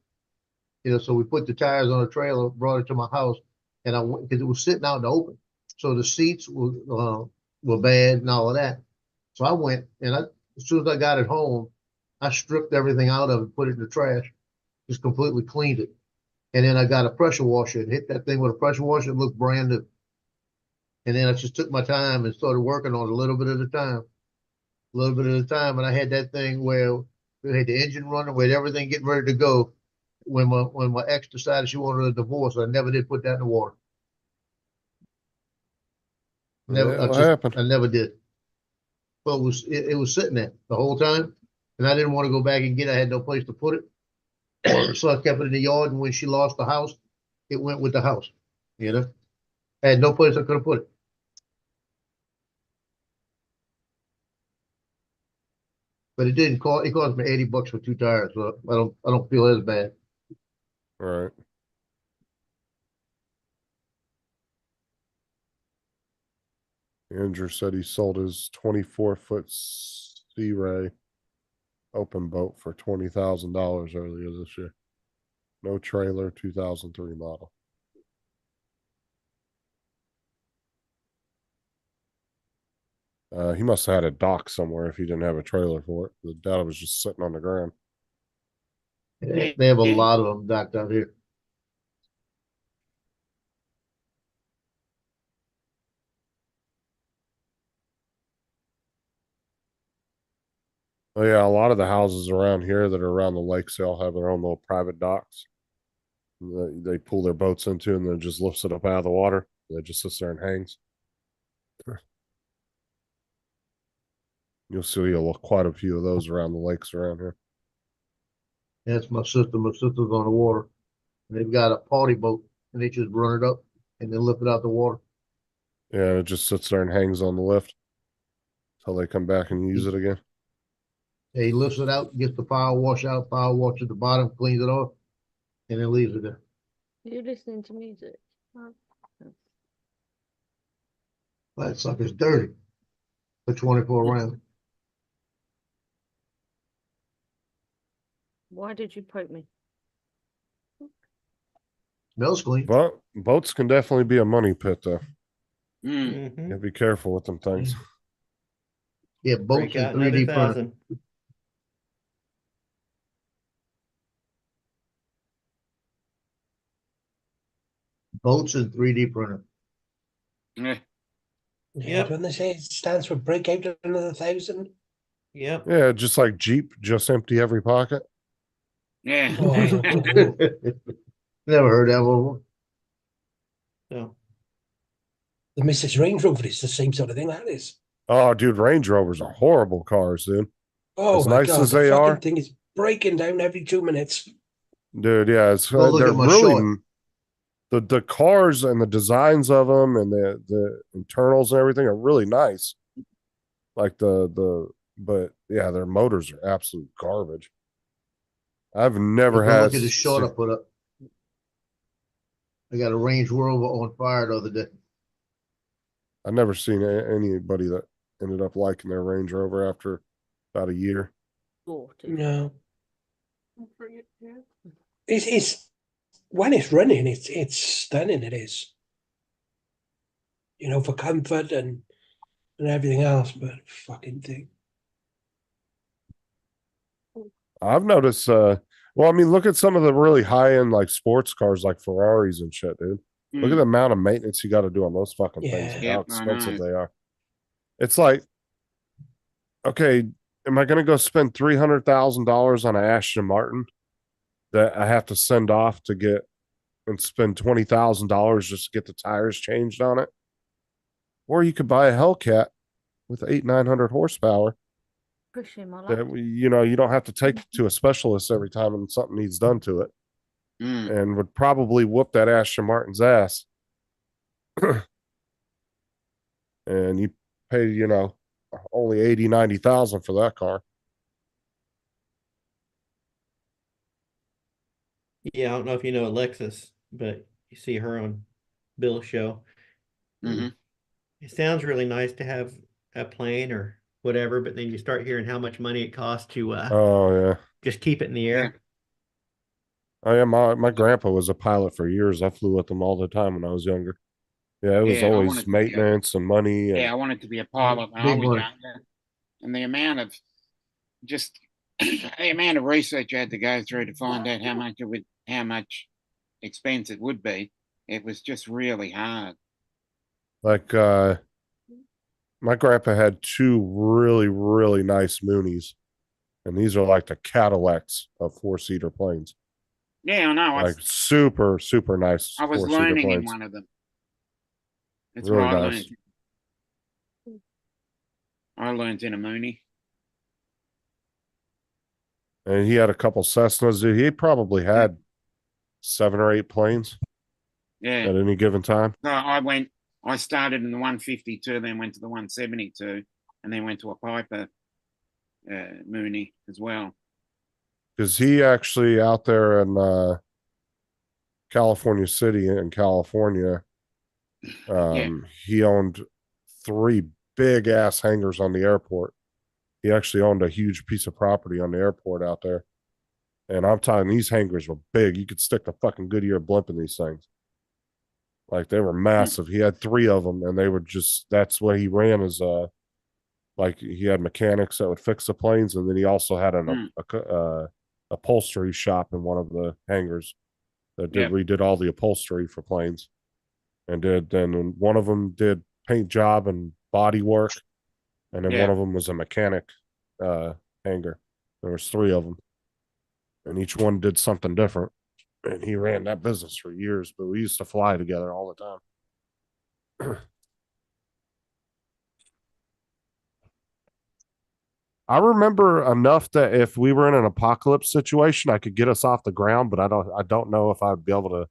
You know, so we put the tires on the trailer, brought it to my house, and I went because it was sitting out in the open. So the seats were bad and all of that. So I went and as soon as I got it home, I stripped everything out of it, put it in the trash, just completely cleaned it. And then I got a pressure washer and hit that thing with a pressure washer. It looked brand new. And then I just took my time and started working on it a little bit at a time, a little bit at a time. And I had that thing where we had the engine running, we had everything getting ready to go. When my ex decided she wanted a divorce, I never did put that in the water. Never, Yeah, what happened? I never did. Well, it was sitting there the whole time, and I didn't want to go back and get it. I had no place to put it, so I kept it in the yard. And when she lost the house, it went with the house. You know, I had no place I could have put it. But it didn't cost. It cost me $80 for 2 tires, so I don't feel as bad. All right. Andrew said he sold his 24-foot Sea Ray open boat for $20,000 earlier this year. No trailer, 2003 model. He must have had a dock somewhere if he didn't have a trailer for it. The data was just sitting on the ground. They have a lot of them docked out here. Oh yeah, a lot of the houses around here that are around the lakes, they all have their own little private docks. They pull their boats into, and then just lifts it up out of the water. It just sits there and hangs. You'll see quite a few of those around the lakes around here. That's my sister. My sister's on the water. And they've got a party boat, and they just run it up and then lift it out the water. Yeah, it just sits there and hangs on the lift until they come back and use it again. He lifts it out, gets the power wash out, power wash at the bottom, cleans it off, and then leaves it there. You're listening to music. That sucker's dirty for 24 rounds. Why did you poke me? Smells clean. But boats can definitely be a money pit, though. Mm. Mhm. Yeah, be careful with them things. Yeah, boats Break and out another 3D printer. 1,000. Boats and 3D printer. Yeah. Yeah, when they say it stands for break out another 1,000. Yep. Yeah, just like Jeep, just empty every pocket. Yeah. Oh, I don't know. Never heard that one. So The Mrs. Range Rover is the same sort of thing. That is. Oh, dude, Range Rovers are horrible cars, dude. Oh As my nice God, as the they fucking are. thing is breaking down every 2 minutes. Dude, yeah, it's Go look they're at my really short. the cars and the designs of them and the internals and everything are really nice. Like but yeah, their motors are absolute garbage. I've never Go had. look at the short I put up. I got a Range Rover on fire the other day. I've never seen anybody that ended up liking their Range Rover after about a year. No. It's when it's running, it's stunning. It is. You know, for comfort and everything else, but fucking thing. I've noticed. Well, I mean, look at some of the really high end like sports cars, like Ferraris and shit, dude. Look at the amount of maintenance you got to do on those fucking things and Yeah. how Yep, I expensive know. they are. It's like, okay, am I going to go spend $300,000 on an Aston Martin that I have to send off to get and spend $20,000 just to get the tires changed on it? Or you could buy a Hellcat with 900 horsepower Push him, I that like. you don't have to take it to a specialist every time and something needs done to it, Mm. and would probably whoop that Aston Martin's ass. And you pay, only 90,000 for that car. yeah, I don't know if you know Alexis, but you see her on Bill's show. hmm It sounds really nice to have a plane or whatever, but then you start hearing how much money it costs to Oh yeah. just keep it in the air. Oh yeah, my grandpa was a pilot for years. I flew with him all the time when I was younger. Yeah, it was Yeah, I always wanted to be maintenance and money. And Yeah, I wanted to be a pilot when I Big was money. younger. And the amount of just the amount of research you had to go through to find out how much expense it would be, it was just really hard. like my grandpa had two really, really nice Moonies. And these are like the Cadillacs of 4-seater planes. Yeah, I know. Like super, super nice I was 4-seater learning in planes. one of them. That's Really what I nice. learned. I learned in a Mooney. And he had a couple Cessnas. He probably had 7 or 8 planes Yeah. at any given time. So I started in the 152, then went to the 172, and then went to a Piper Mooney as well. Because he actually out there in California City in California, he owned 3 big ass hangars on the airport. He actually owned a huge piece of property on the airport out there. And I'm talking, these hangars were big. You could stick the fucking Goodyear blimp in these things. Like, they were massive. He had 3 of them, and they were just, that's what he ran as like, he had mechanics that would fix the planes, and then he also had an upholstery shop in one of the hangars that redid all the upholstery for planes. And one of them did paint job and body work, and then one of them was a mechanic hangar. There was 3 of them, and each one did something different. And he ran that business for years, but we used to fly together all the time. I remember enough that if we were in an apocalypse situation, I could get us off the ground, but I don't know if I'd be able to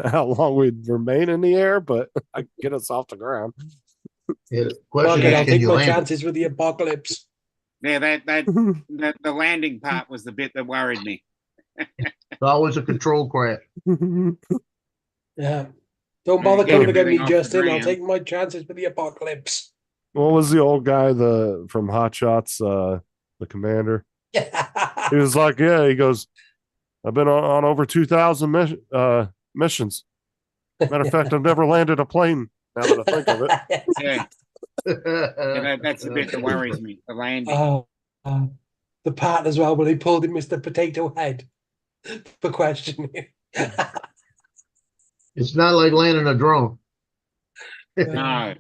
how long we'd remain in the air, but I could get us off the ground. Yeah, the Fuck question it, is, I'll can take you my land? chances with the apocalypse. Yeah, the landing part was the bit that worried me. It's always a control crash. Yeah. Don't bother Get coming to get everything me, off the Justin. I'll ground. take my chances with the apocalypse. What was the old guy from Hot Shots, the commander? He was like, yeah, he goes, I've been on over 2,000 missions. Matter of fact, I've never landed a plane, now that I think of it. Yeah, that's the bit that worries me, the landing. The part as well when he pulled him Mr. Potato Head for questioning him. It's not like landing a drone. No,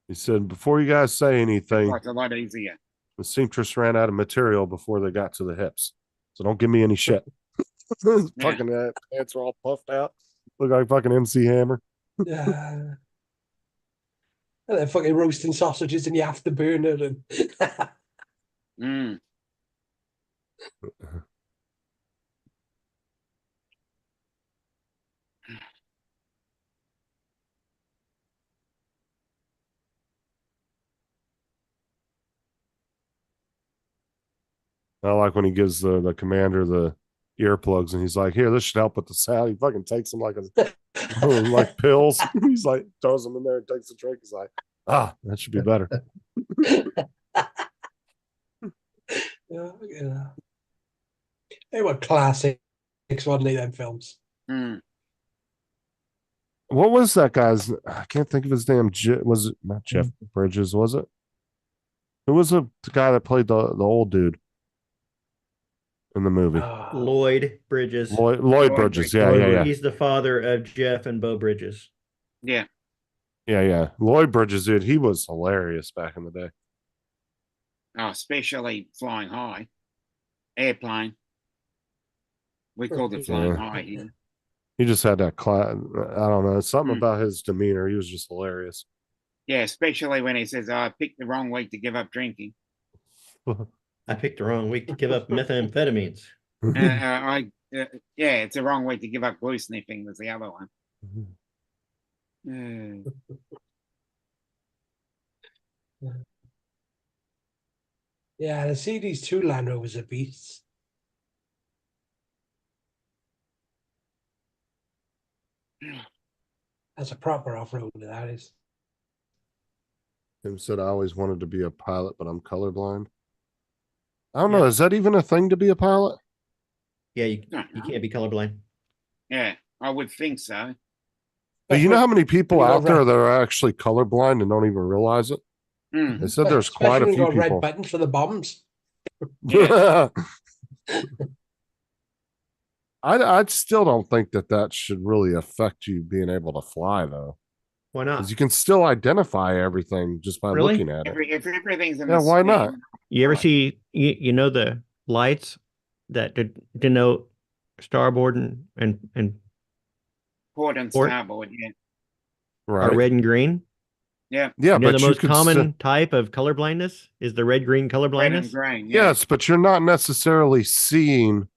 He said, before you guys say anything, it's a lot easier. the seamstress ran out of material before they got to the hips. So don't give me any shit. Fucking pants are all puffed out. Look like fucking MC Hammer. And they're fucking roasting sausages in the afterburner and I like when he gives the commander the earplugs and he's like, here, this should help with the sound. He fucking takes them like like pills. He's like, throws them in there and takes a drink. He's like, that should be better. yeah. They were classics, wasn't they, them films? What was that guy's? I can't think of his name. Was it not Jeff Bridges? Was it? Who was the guy that played the old dude in the movie? Lloyd Bridges. Lloyd Bridges. Yeah. He's the father of Jeff and Bo Bridges. Yeah. Lloyd Bridges, dude, he was hilarious back in the day. Oh, especially flying high. Airplane. We called it flying high here. He just had that I don't know, something about his demeanor. He was just hilarious. Yeah, especially when he says, I picked the wrong week to give up drinking. I picked the wrong week to give up methamphetamines. It's the wrong week to give up glue sniffing was the other one. Yeah, to see these 2 Land Rovers are beasts. That's a proper off-road, that is. Tim said, I always wanted to be a pilot, but I'm colorblind. I don't know. Is that even a thing to be a pilot? Yeah, you can't be colorblind. Yeah, I would think so. But you know how many people out there that are actually colorblind and don't even realize it? They said there's quite a few people. Red buttons for the bombs. Yeah. I still don't think that should really affect you being able to fly, though. Why not? Because you can still identify everything just by looking at it. If everything's in why not? You ever see, you know, the lights that denote starboard and port and starboard, right, are red and green? Yeah. You know, the most common type of colorblindness is the red-green colorblindness. Red and green, yes, but you're not necessarily seeing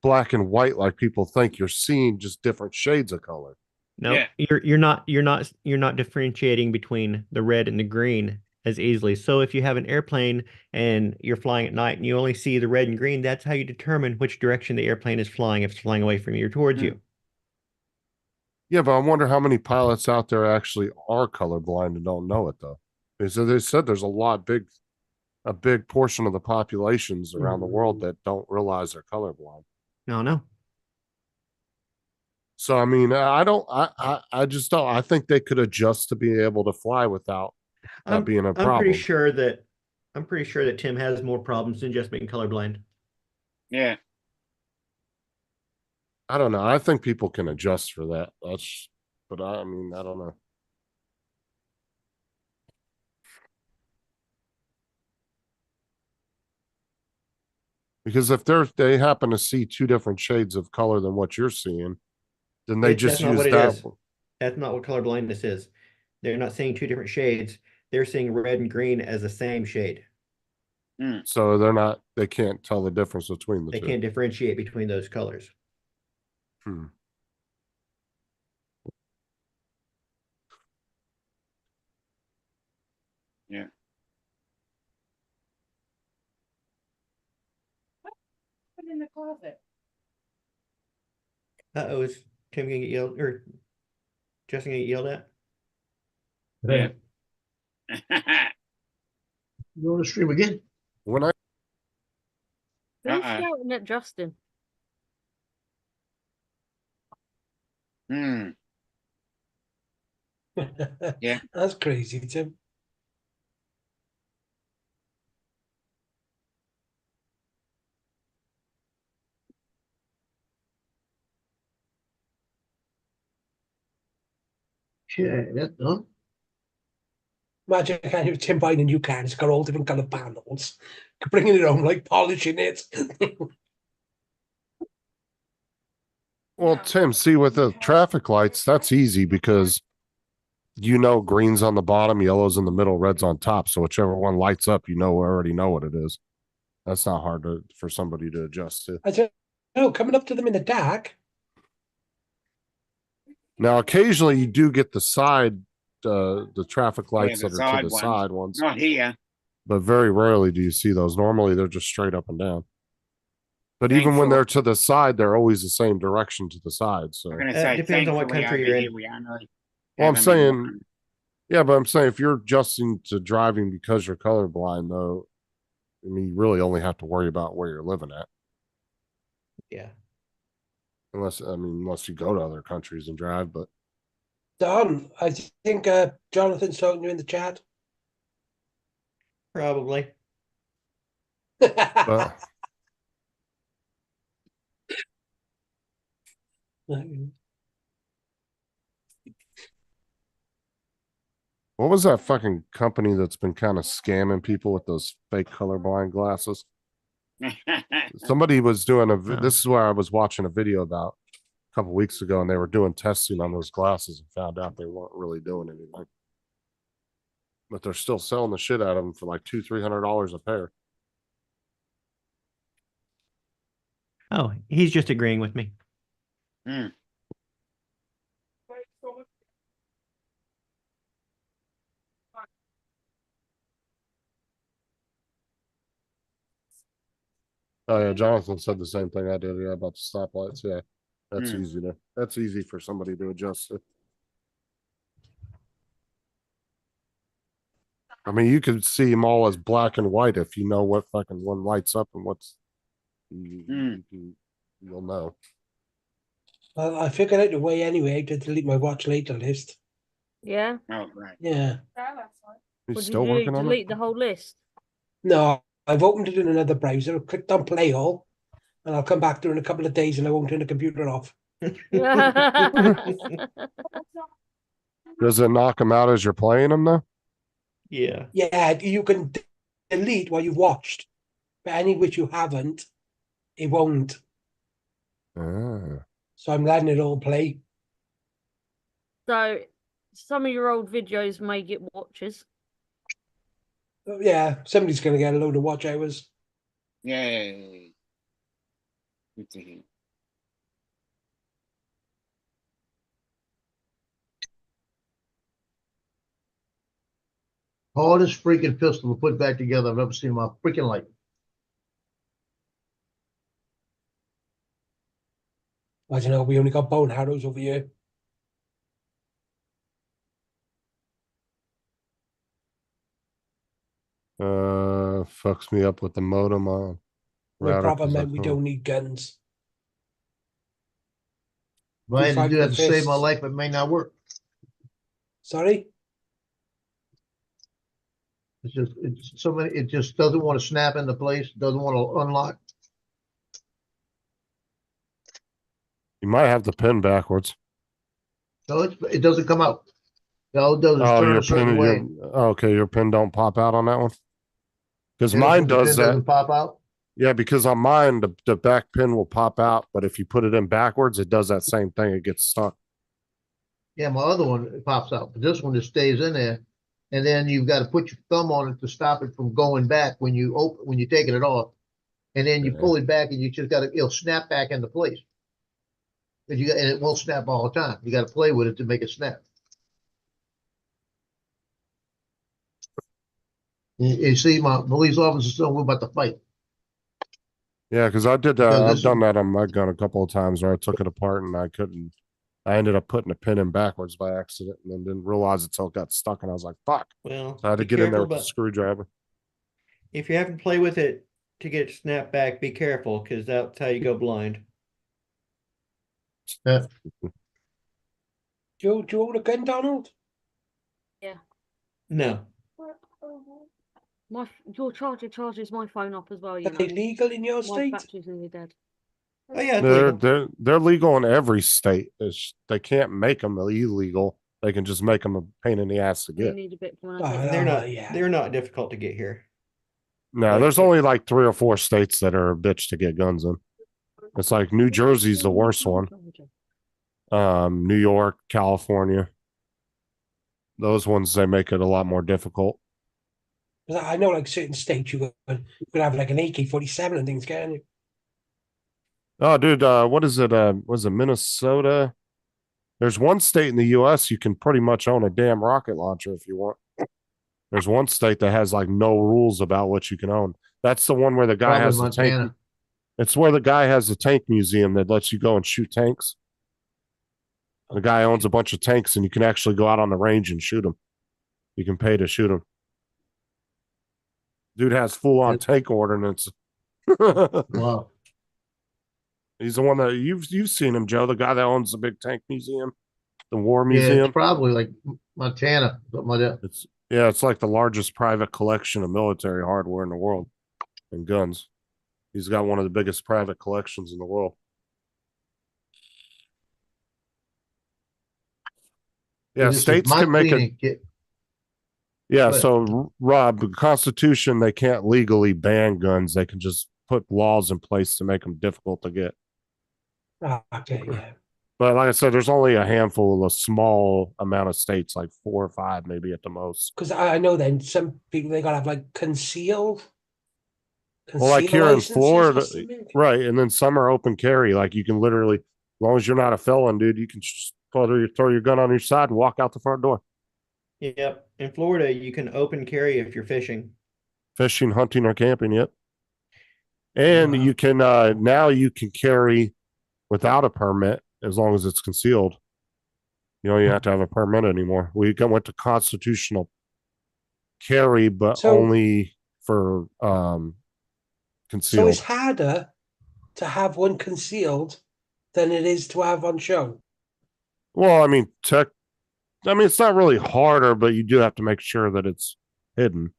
black and white like people think. You're seeing just different shades of color. No, you're not differentiating between the red and the green. as easily. So if you have an airplane and you're flying at night and you only see the red and green, that's how you determine which direction the airplane is flying, if it's flying away from you or towards you. Yeah, but I wonder how many pilots out there actually are colorblind and don't know it though. Because they said there's a big portion of the populations around the world that don't realize they're colorblind. No, no. So I mean, I just don't. I think they could adjust to be able to fly without that being a problem. I'm pretty sure that Tim has more problems than just being colorblind. Yeah. I don't know. I think people can adjust for that. But I mean, I don't know. Because if they happen to see two different shades of color than what you're seeing, then they just That's not use what it that. is. That's not what color blindness is. They're not seeing two different shades. They're seeing red and green as the same shade. So they can't tell the difference between the They two. can't differentiate between those colors. Yeah. Put it in the closet. Uh-oh, is Tim gonna get yelled or Justin gonna get yelled at? Yeah. You want to stream again? When I Who's shouting at Justin? Yeah. That's crazy, Tim. Yeah, that's done. Imagine kind of Tim buying a new car. It's got all different colour panels. Bringing it home, like polishing it. Well, Tim, see with the traffic lights, that's easy because green's on the bottom, yellow's in the middle, red's on top. So whichever one lights up, already know what it is. That's not hard for somebody to adjust to. I said, no, coming up to them in the dark. Now, occasionally you do get the traffic lights the that are to the side side ones. Not here. But very rarely do you see those. Normally they're just straight up and down. But even when they're to the side, they're always the same direction to the side. So I'm gonna say depends on what thankfully country over you're here in. we only well, I'm have them in saying, one. yeah, but I'm saying if you're adjusting to driving because you're colorblind, though, I mean, you really only have to worry about where you're living at. Yeah. Unless you go to other countries and drive, but Don, I think Jonathan's talking to you in the chat. Probably. but what was that fucking company that's been kind of scamming people with those fake colorblind glasses? Somebody was doing this is where I was watching a video about a couple weeks ago, and they were doing testing on those glasses and found out they weren't really doing anything. But they're still selling the shit out of them for like $200-$300 a pair. Oh, he's just agreeing with me. Oh yeah, Jonathan said the same thing I did. Yeah, about the stoplights. Yeah, that's easy for somebody to adjust to. I mean, you could see them all as black and white if you know what fucking one lights up and what's. You'll know. Well, I figured out the way anyway to delete my watch later list. Yeah. Oh, right. Yeah. He's still working on delete it. the whole list? No, I've opened it in another browser, clicked on play all, and I'll come back there in a couple of days and I won't turn the computer off. Does it knock them out as you're playing them though? Yeah. Yeah, you can delete what you've watched, but any which you haven't, it won't. Ah. So I'm letting it all play. So some of your old videos may get watches. Yeah, somebody's going to get a load of watch hours. Yay. Good to hear. hardest freaking pistol to put back together I've ever seen in my freaking life. I don't know. We only got bow and arrows over here. Fucks me up with the modem on The router. problem 'Cause I meant we can't- don't need guns. If I had to fight do with that to save my fists. life, it may not work. Sorry? It's so many, it just doesn't want to snap into place, doesn't want to unlock. You might have the pin backwards. No, it doesn't come out. All it does is Oh, turn your a certain pin, way. okay, your pin don't pop out on that one. Because Yeah, mine the does pin that. doesn't pop out. Yeah, because on mine, the back pin will pop out, but if you put it in backwards, it does that same thing. It gets stuck. Yeah, my other one, it pops out, but this one just stays in there. And then you've got to put your thumb on it to stop it from going back when you open, when you're taking it off. And then you Yeah. pull it back and you just got to, it'll snap back into place. But you got, and it won't snap all the time. You got to play with it to make it snap. You see, my police officer still we're about to fight. Yeah, because I did that. Because I've this done is- that on my gun a couple of times where I took it apart and I couldn't. I ended up putting a pin in backwards by accident and then didn't realize it till it got stuck. And I was like, fuck. Well, So I had to be get in there careful with the about- screwdriver. If you're having to play with it to get it snapped back, be careful because that's how you go blind. Yeah. Do you own a gun, Donald? No. Your charger charges my phone up as well. You Are they know, legal in your my state? battery's nearly dead. Oh yeah, it's They're legal. they're legal in every state. They can't make them illegal. They can just make them a pain in the ass to You get. need a bit when I Oh, take And they're not. yeah. They're not difficult to get here. No, Like- there's only like 3 or 4 states that are a bitch to get guns in. It's like New Jersey's the worst one. New York, California. Those ones they make it a lot more difficult. 'Cause I know, like certain states, you could have like an AK-47 and things, can't you? Oh, dude, what is it? Was it Minnesota? There's one state in the U.S. you can pretty much own a damn rocket launcher if you want. There's one state that has like no rules about what you can own. That's the one where the guy Probably has the tank. Montana. It's where the guy has the tank museum that lets you go and shoot tanks. The guy owns a bunch of tanks, and you can actually go out on the range and shoot them. You can pay to shoot them. Dude has full on tank ordnance. Wow. He's the one that you've seen him, Joe, the guy that owns the big tank museum, the war Yeah, museum. it's probably like Montana, something like that. It's like the largest private collection of military hardware in the world and guns. He's got one of the biggest private collections in the world. Yeah, This is states my can make it. cleaning kit. Yeah, But- so Rob, the Constitution, they can't legally ban guns. They can just put laws in place to make them difficult to get. Ah, okay, yeah. But like I said, there's only a handful, a small amount of states, like 4 or 5, maybe at the most. Because I know then some people, they gotta have like concealed. Well, like here in licenses or Florida, something. right? And then some are open carry. Like you can literally, as long as you're not a felon, dude, you can just throw your gun on your side and walk out the front door. Yep. In Florida, you can open carry if you're fishing. Fishing, hunting, or camping, yep. And Wow. you can now you can carry without a permit as long as it's concealed. You don't even have to have a permit anymore. Went to constitutional carry, but So- only for So concealed. it's harder to have one concealed than it is to have on show. Well, I mean, it's not really harder, but you do have to make sure that it's hidden.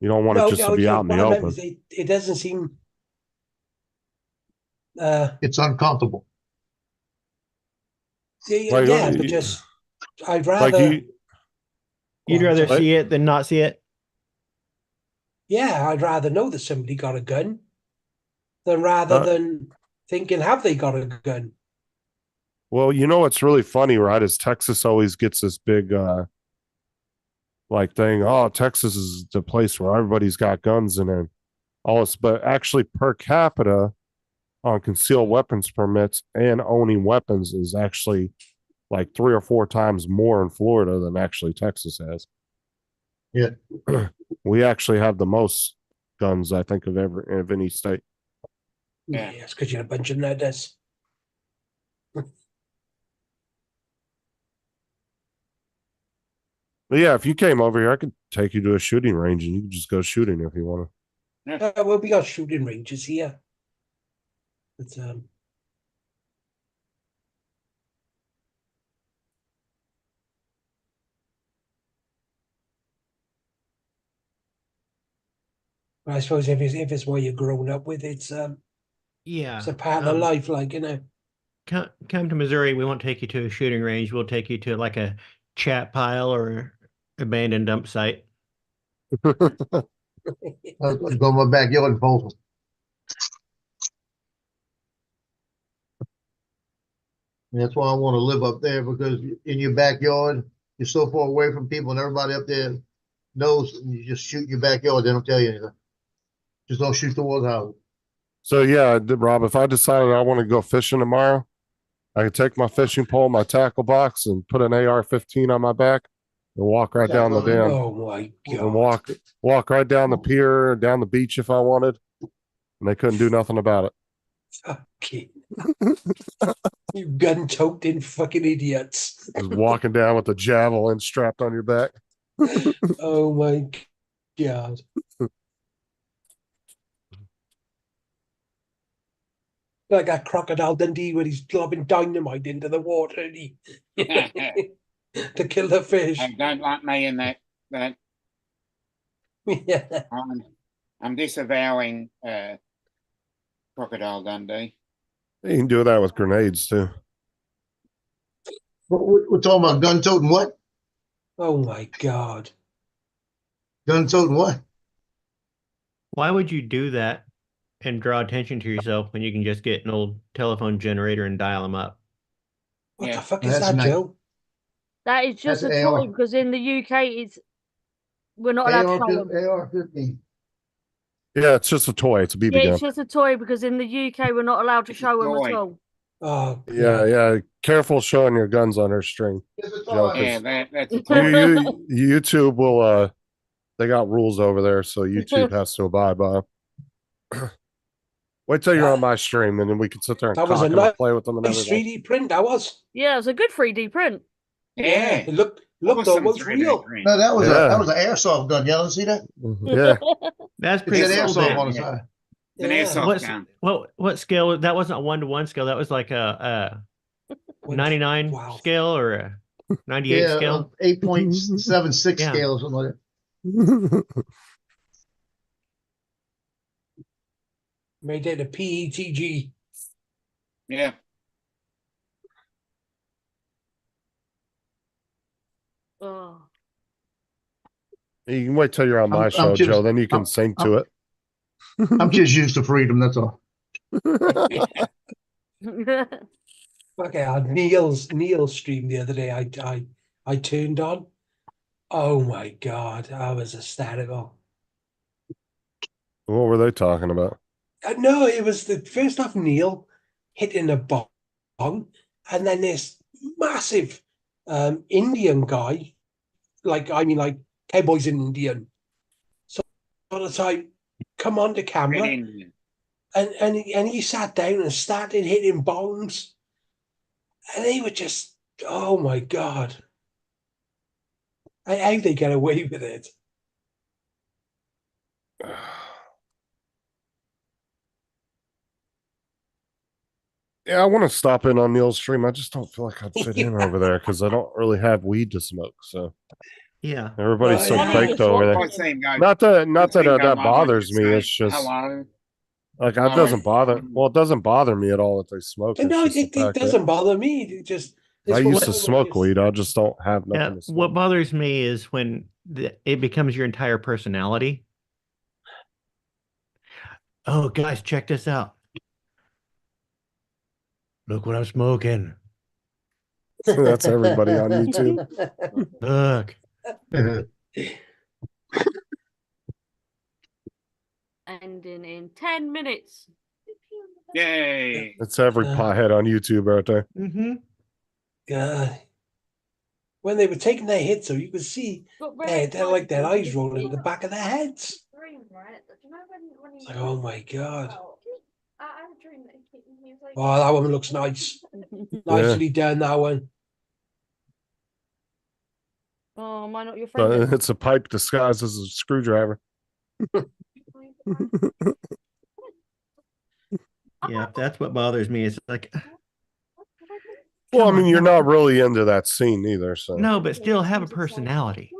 You don't want it just to be out in the what I meant open. was it doesn't seem. It's uncomfortable. Yeah, Like, yeah, but just I'd rather. Like you, You'd Well, rather sorry. see it than not see it. Yeah, I'd rather know that somebody got a gun than rather Uh, than thinking have they got a gun. well, you know what's really funny, right? Is Texas always gets this big like thing. Oh, Texas is the place where everybody's got guns in it. All this, but actually per capita on concealed weapons permits and owning weapons is actually like 3 or 4 times more in Florida than actually Texas has. Yeah. We actually have the most guns, I think, of any state. Yeah, it's because you're a bunch of nerders. But yeah, if you came over here, I could take you to a shooting range and you could just go shooting if you want to. Well, we got shooting ranges here. But I suppose if it's what you're grown up with, it's a part of life, like, you know. Come to Missouri. We won't take you to a shooting range. We'll take you to like a chat pile or abandoned dump site. I'll go in my backyard and post them. That's why I want to live up there, because in your backyard, you're so far away from people and everybody up there knows, and you just shoot your backyard. They don't tell you anything. Just don't shoot towards houses. So yeah, Rob, if I decided I want to go fishing tomorrow, I could take my fishing pole, my tackle box, and put an AR-15 on my back and walk right down the dam. Oh my God. And walk right down the pier, down the beach if I wanted. And they couldn't do nothing about it. Fucking you gun-toted in fucking idiots. Just walking down with a javelin strapped on your back. Oh my God. Like that Crocodile Dundee where he's lobbing dynamite into the water and he to kill the fish. I don't like me in that. Yeah. I'm disavowing Crocodile Dundee. You can do that with grenades too. We're talking about gun-toting what? Oh my God. Gun-toting what? Why would you do that and draw attention to yourself when you can just get an old telephone generator and dial them up? What Yeah. the fuck is That's that, nice. Joe? That is just That's a toy AR. because in the UK we're not allowed to show them. AR-15. Yeah, it's just a toy. It's a BB Yeah, gun. it's just a toy because in the UK we're not allowed to show them at toy. all. Oh Yeah. Careful showing your guns on her string. It's a Joe, toy. Yeah, that's a toy. YouTube will they got rules over there, so YouTube has to abide by them. Wait till you're on my stream, and then we can sit there and That was cock a them and nice play with them and everything. 3D print, that was. Yeah, it's a good 3D print. Yeah. It looked Awesome almost 3D real. print. No, that was Yeah. an airsoft gun. Y'all see that? Yeah. That's It pretty said cool. airsoft Dan. on the Yeah. side. It's an Yeah. airsoft gun. What scale? That wasn't a 1-to-1 scale. That was like a 99 Wow. scale or a 98 Yeah, scale. 8.76 Yeah. scale, something like that. Made it a PETG. Yeah. Oh. You can wait till you're on my I'm show, just- Joe. Then you can I'm- sing to it. I'm just used to freedom, that's all. Okay, Neil's stream the other day. I turned on. Oh my God, I was hysterical. What were they talking about? No, it was the first off Neil hitting a bong, and then this massive Indian guy, like cowboys in Indian. So all the time, come on the camera, Indian. and he sat down and started hitting bongs, and they were just, oh my God, how they get away with it? Yeah, I want to stop in on Neil's stream. I just don't feel like I'd fit in over there because I don't really have weed to smoke. So Yeah. everybody's so yeah. baked over I there. see him go. Not that I see him go that live bothers and me. say, It's just hello. like No, it doesn't bother. mm. Well, it doesn't bother me at all that they smoke. It's No, just the it fact that doesn't bother me. It just I it's used to whatever smoke is- weed. I just don't have Yeah. nothing to smoke. What bothers me is when it becomes your entire personality. Oh, guys, check this out. Look what I'm smoking. That's everybody on YouTube. Look. Ending in 10 minutes. Yay. It's every pothead on YouTube right there. Mm-hmm. God. when they were taking their hits, so you could see Got they're like their excited. eyes rolling in the back of their heads. Dream, right? Do you know when It's like, oh my god. I had a dream that he was like. Oh, that one looks nice. Nicely done, that one. Oh, am I not your friend? So then? it's a pipe disguised as a screwdriver. Yeah, that's what bothers me. It's like, Well, I come mean, on, you're have a not per- really into that scene either, so no, but still have a personality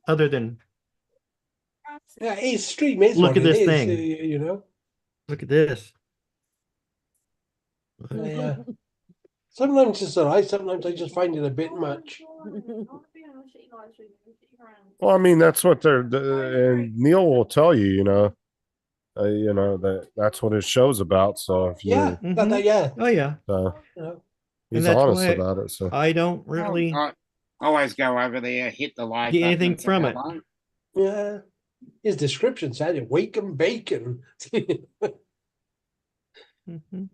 other than Yeah, his stream is Look what at it this is, thing. you know. look at this. Yeah. Sometimes it's alright, sometimes I just find it a bit much. well, I mean, that's what and Neil will tell you, that's what his show's about. So if Yeah, you, yeah. Oh yeah, You know. he's that's honest why about it. So I don't really I always go over there, hit the like get button anything and say from it. hello. Yeah. His description said it, wake 'em bacon. Mhm.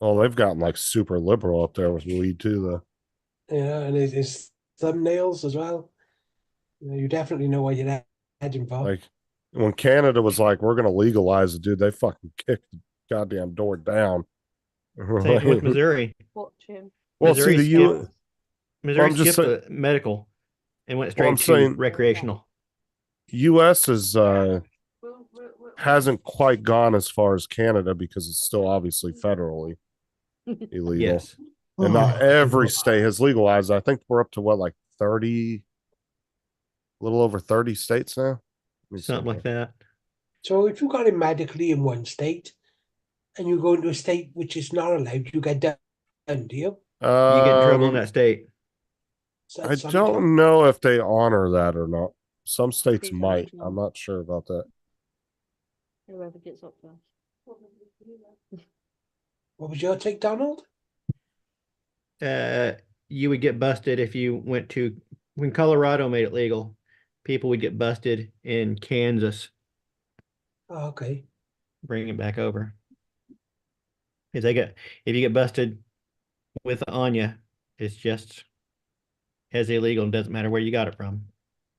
well, they've gotten like super liberal up there with weed too, though. Yeah, and his thumbnails as well. You definitely know what you're heading for. Like when Canada was like, "We're going to legalize it," dude, they fucking kicked the goddamn door down. Same with Missouri. Watch him. Well, Missouri see, the U. Missouri I'm just skipped the medical and went Well, straight I'm to saying- recreational. U.S. is hasn't quite gone as far as Canada because it's still obviously federally illegal. Yes, And not every state has legalized. I think we're up to what, like 30, a little over 30 states now. Let me see. something like that. So if you got it medically in one state and you go into a state which is not allowed, you get done, do you? You get in trouble in that state. I Sometimes. don't know if they honor that or not. Some states Please might. don't. I'm not sure about that. Whoever gets up first. What was your take, Donald? You would get busted if you went to when Colorado made it legal. People would get busted in Kansas, Oh, okay. bring it back over. If you get busted with Anya, it's just as illegal. It doesn't matter where you got it from.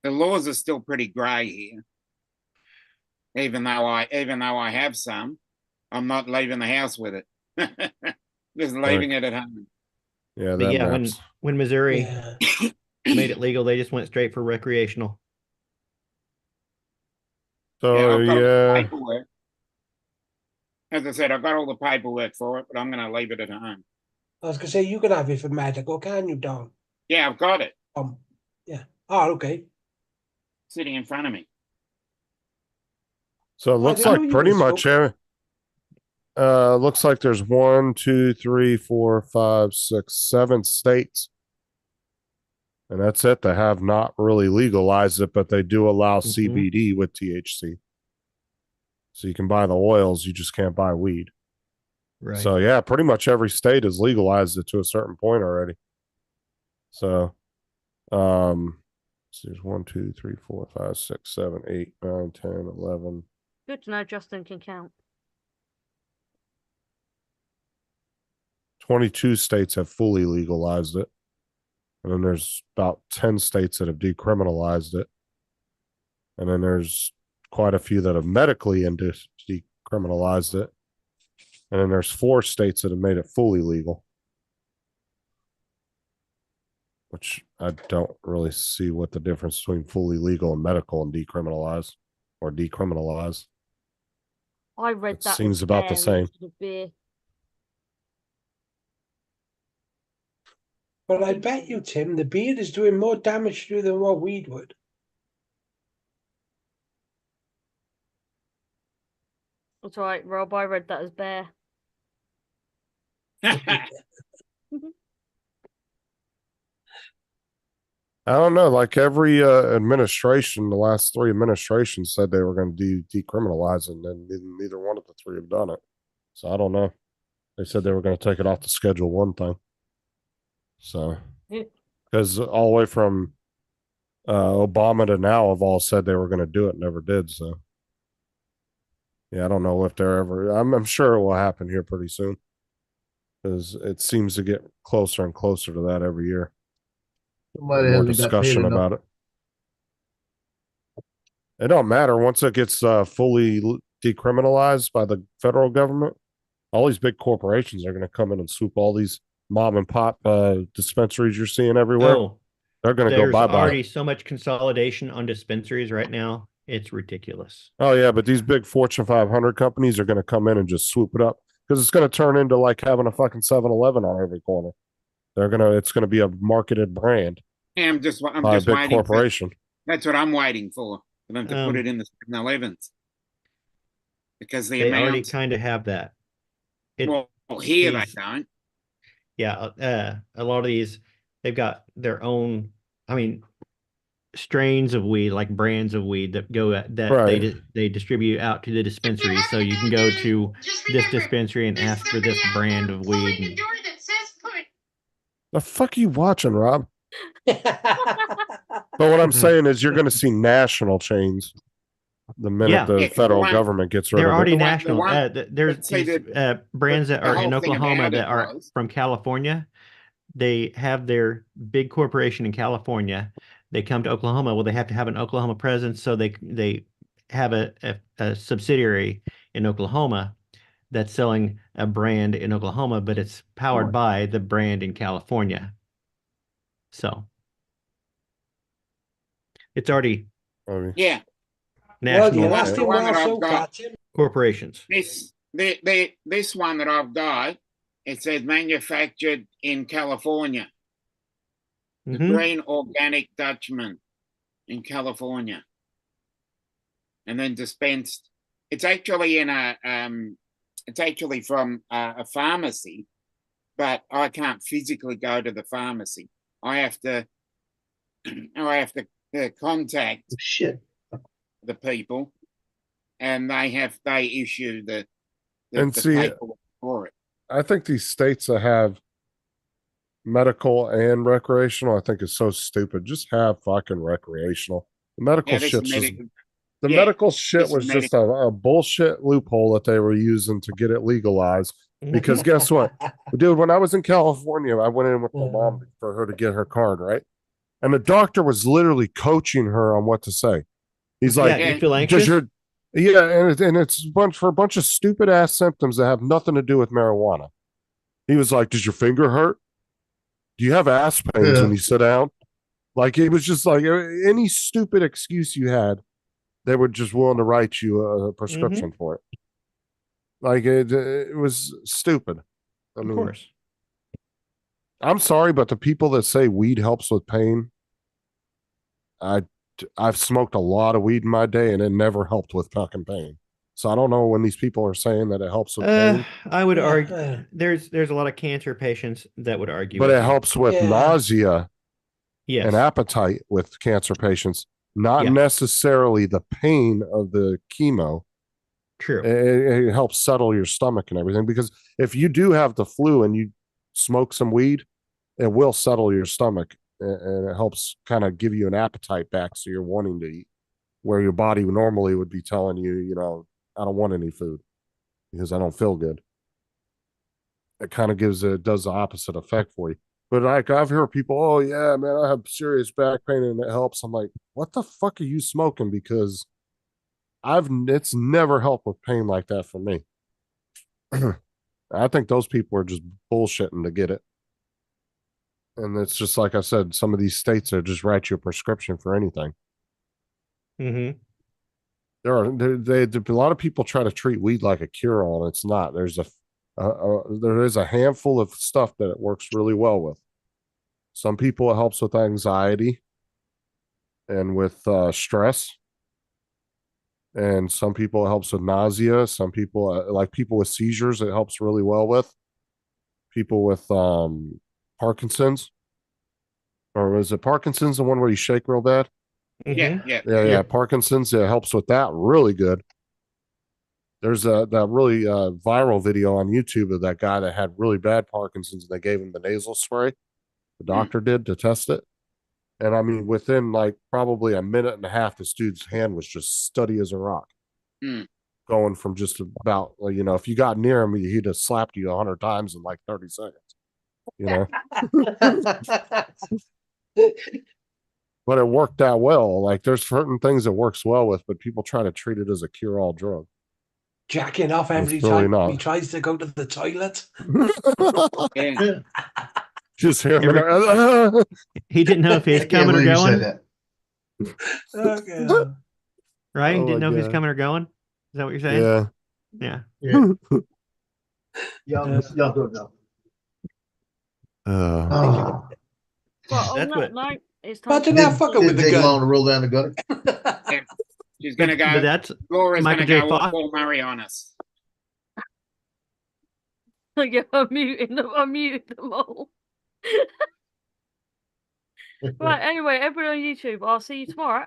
The laws are still pretty grey here. Even though I have some, I'm not leaving the house with it. Just leaving it at home. Yeah, But that yeah, maps. when Missouri Yeah. made it legal, they just went straight for recreational. So I've got all the yeah, paperwork. As I said, I've got all the paperwork for it, but I'm going to leave it at home. I was gonna say you can have it for medical, can you, Don? Yeah, I've got it Yeah. Oh, okay. sitting in front of me. so it looks didn't know like you pretty could much smoke. looks like there's 1, 2, 3, 4, 5, 6, 7 states. And that's it. They have not really legalized it, but they do allow CBD with THC. So you can buy the oils, you just can't buy weed. Right. So yeah, pretty much every state has legalized it to a certain point already. So so there's 1, 2, 3, 4, 5, 6, 7, 8, 9, 10, 11. Good to know Justin can count. 22 states have fully legalized it. And then there's about 10 states that have decriminalized it. And then there's quite a few that have medically decriminalized it. And then there's 4 states that have made it fully legal. Which I don't really see what the difference between fully legal and medical and decriminalized or decriminalized. I read It that. seems as about the bear same. instead of beer. But I bet you, Tim, the beard is doing more damage to you than what weed would. That's right, Rob. I read that as bear. I don't know. Like every administration, the last 3 administrations said they were going to decriminalize it, and then neither one of the 3 have done it. So I don't know. They said they were going to take it off the Schedule 1 thing. So, because all the way from Obama to now have all said they were going to do it, never did. So, yeah, I don't know if they're ever. I'm sure it will happen here pretty soon, because it seems to get closer and closer to that every year. Somebody more hasn't got paid discussion enough. about it. It don't matter once it gets fully decriminalized by the federal government. All these big corporations are going to come in and swoop all these mom and pop dispensaries you're seeing everywhere. Oh, They're going to go there's bye-bye. already so much consolidation on dispensaries right now. It's ridiculous. Oh yeah, but these big Fortune 500 companies are going to come in and just swoop it up because it's going to turn into like having a fucking 7-Eleven on every corner. It's going to be a marketed brand Yeah, I'm by just a big waiting corporation. that's what I'm waiting for them to put it in the 7-Elevens. Because the They already amount, kind of have that. well, here they these- don't. Yeah, a lot of these, they've got their own, I mean, strains of weed, like brands of weed that they distribute out to the dispensary. So you can go to this dispensary and ask for this brand of weed. And The fuck are you watching, Rob? But what I'm saying is you're going to see national chains the minute Yeah. the Yeah, federal the one- government gets rid they're of already it. national. There's let's say these that brands that the are in whole thing Oklahoma about that it are was- from California. They have their big corporation in California. They come to Oklahoma. Well, they have to have an Oklahoma presence, so they have a subsidiary in Oklahoma that's selling a brand in Oklahoma, but it's powered by the brand in California. So it's already Okay. Yeah, Well, national you asked The him one well, that so I've got. catch him. corporations. this one that I've got, it says manufactured in California. The Mhm. Green Organic Dutchman in California. And then dispensed. It's actually in it's actually from a pharmacy, but I can't physically go to the pharmacy. I have to contact Shit. the people, and they issue the And see, paperwork for it. I think these states that have medical and recreational, I think is so stupid. Just have fucking recreational. The medical Yeah, this shit's is just medical. the Yeah, medical shit this is was just a bullshit loophole that they were using to get it legalized. Because guess what? Dude, when I was in California, I went in with my mom for her to get her card, right? And the doctor was literally coaching her on what to say. He's like, Yeah, you feel "Does anxious? and it's for a bunch of stupid ass symptoms that have nothing to do with marijuana." He was like, "Does your finger hurt? Do you have ass pains when you sit down?" Like it was just like any stupid excuse you had, they were just willing to write you a prescription for it. Like it was stupid. I Of mean, course. I'm sorry, but the people that say weed helps with pain, I've smoked a lot of weed in my day, and it never helped with fucking pain. So I don't know when these people are saying that it helps with pain, I would Yeah, argue there's a lot of cancer patients that would argue but with it you. helps with Yeah. nausea Yes. and appetite with cancer patients, not Yeah. necessarily the pain of the chemo. True. It helps settle your stomach and everything, because if you do have the flu and you smoke some weed, it will settle your stomach, and it helps kind of give you an appetite back, so you're wanting to eat, where your body normally would be telling you, you know, I don't want any food because I don't feel good. It kind of does the opposite effect for you. But like I've heard people, oh yeah, man, I have serious back pain and it helps. I'm like, what the fuck are you smoking? Because it's never helped with pain like that for me. I think those people are just bullshitting to get it. And it's just like I said, some of these states are just write you a prescription for anything. Mm-hmm. A lot of people try to treat weed like a cure all, and it's not. There is a handful of stuff that it works really well with. Some people it helps with anxiety and with stress, and some people it helps with nausea. Some people, like people with seizures, it helps really well with. People with Parkinson's, or is it Parkinson's, the one where you shake real bad? Mm-hmm. Yeah. Parkinson's, it helps with that really good. There's that really viral video on YouTube of that guy that had really bad Parkinson's, and they gave him the nasal spray. The doctor did to test it. And I mean, within like probably a minute and a half, this dude's hand was just steady as a rock. Going from just about, you know, if you got near him, he'd have slapped you 100 times in like 30 seconds. You know? But it worked out well. Like there's certain things it works well with, but people try to treat it as a cure-all drug. Jacking off It's every really time not. he tries to go to the toilet. Yeah. Just hear him. Every- He didn't know if he I was can't coming or believe you said going, that. Okay. right? He Oh didn't my know if he was God. coming or going. Is that what you're saying? Yeah. Yeah. Yeah. Y'all go now. Uh, Oh. But on That's that what- note, it's time Imagine to that fucker with Didn't the take long gun. to roll down the gutter. She's gonna But go. that's Laura's Michael gonna J. go all Fox. Paul Murray on us. yeah, I'm muting them all. Right, anyway, everyone on YouTube, I'll see you tomorrow.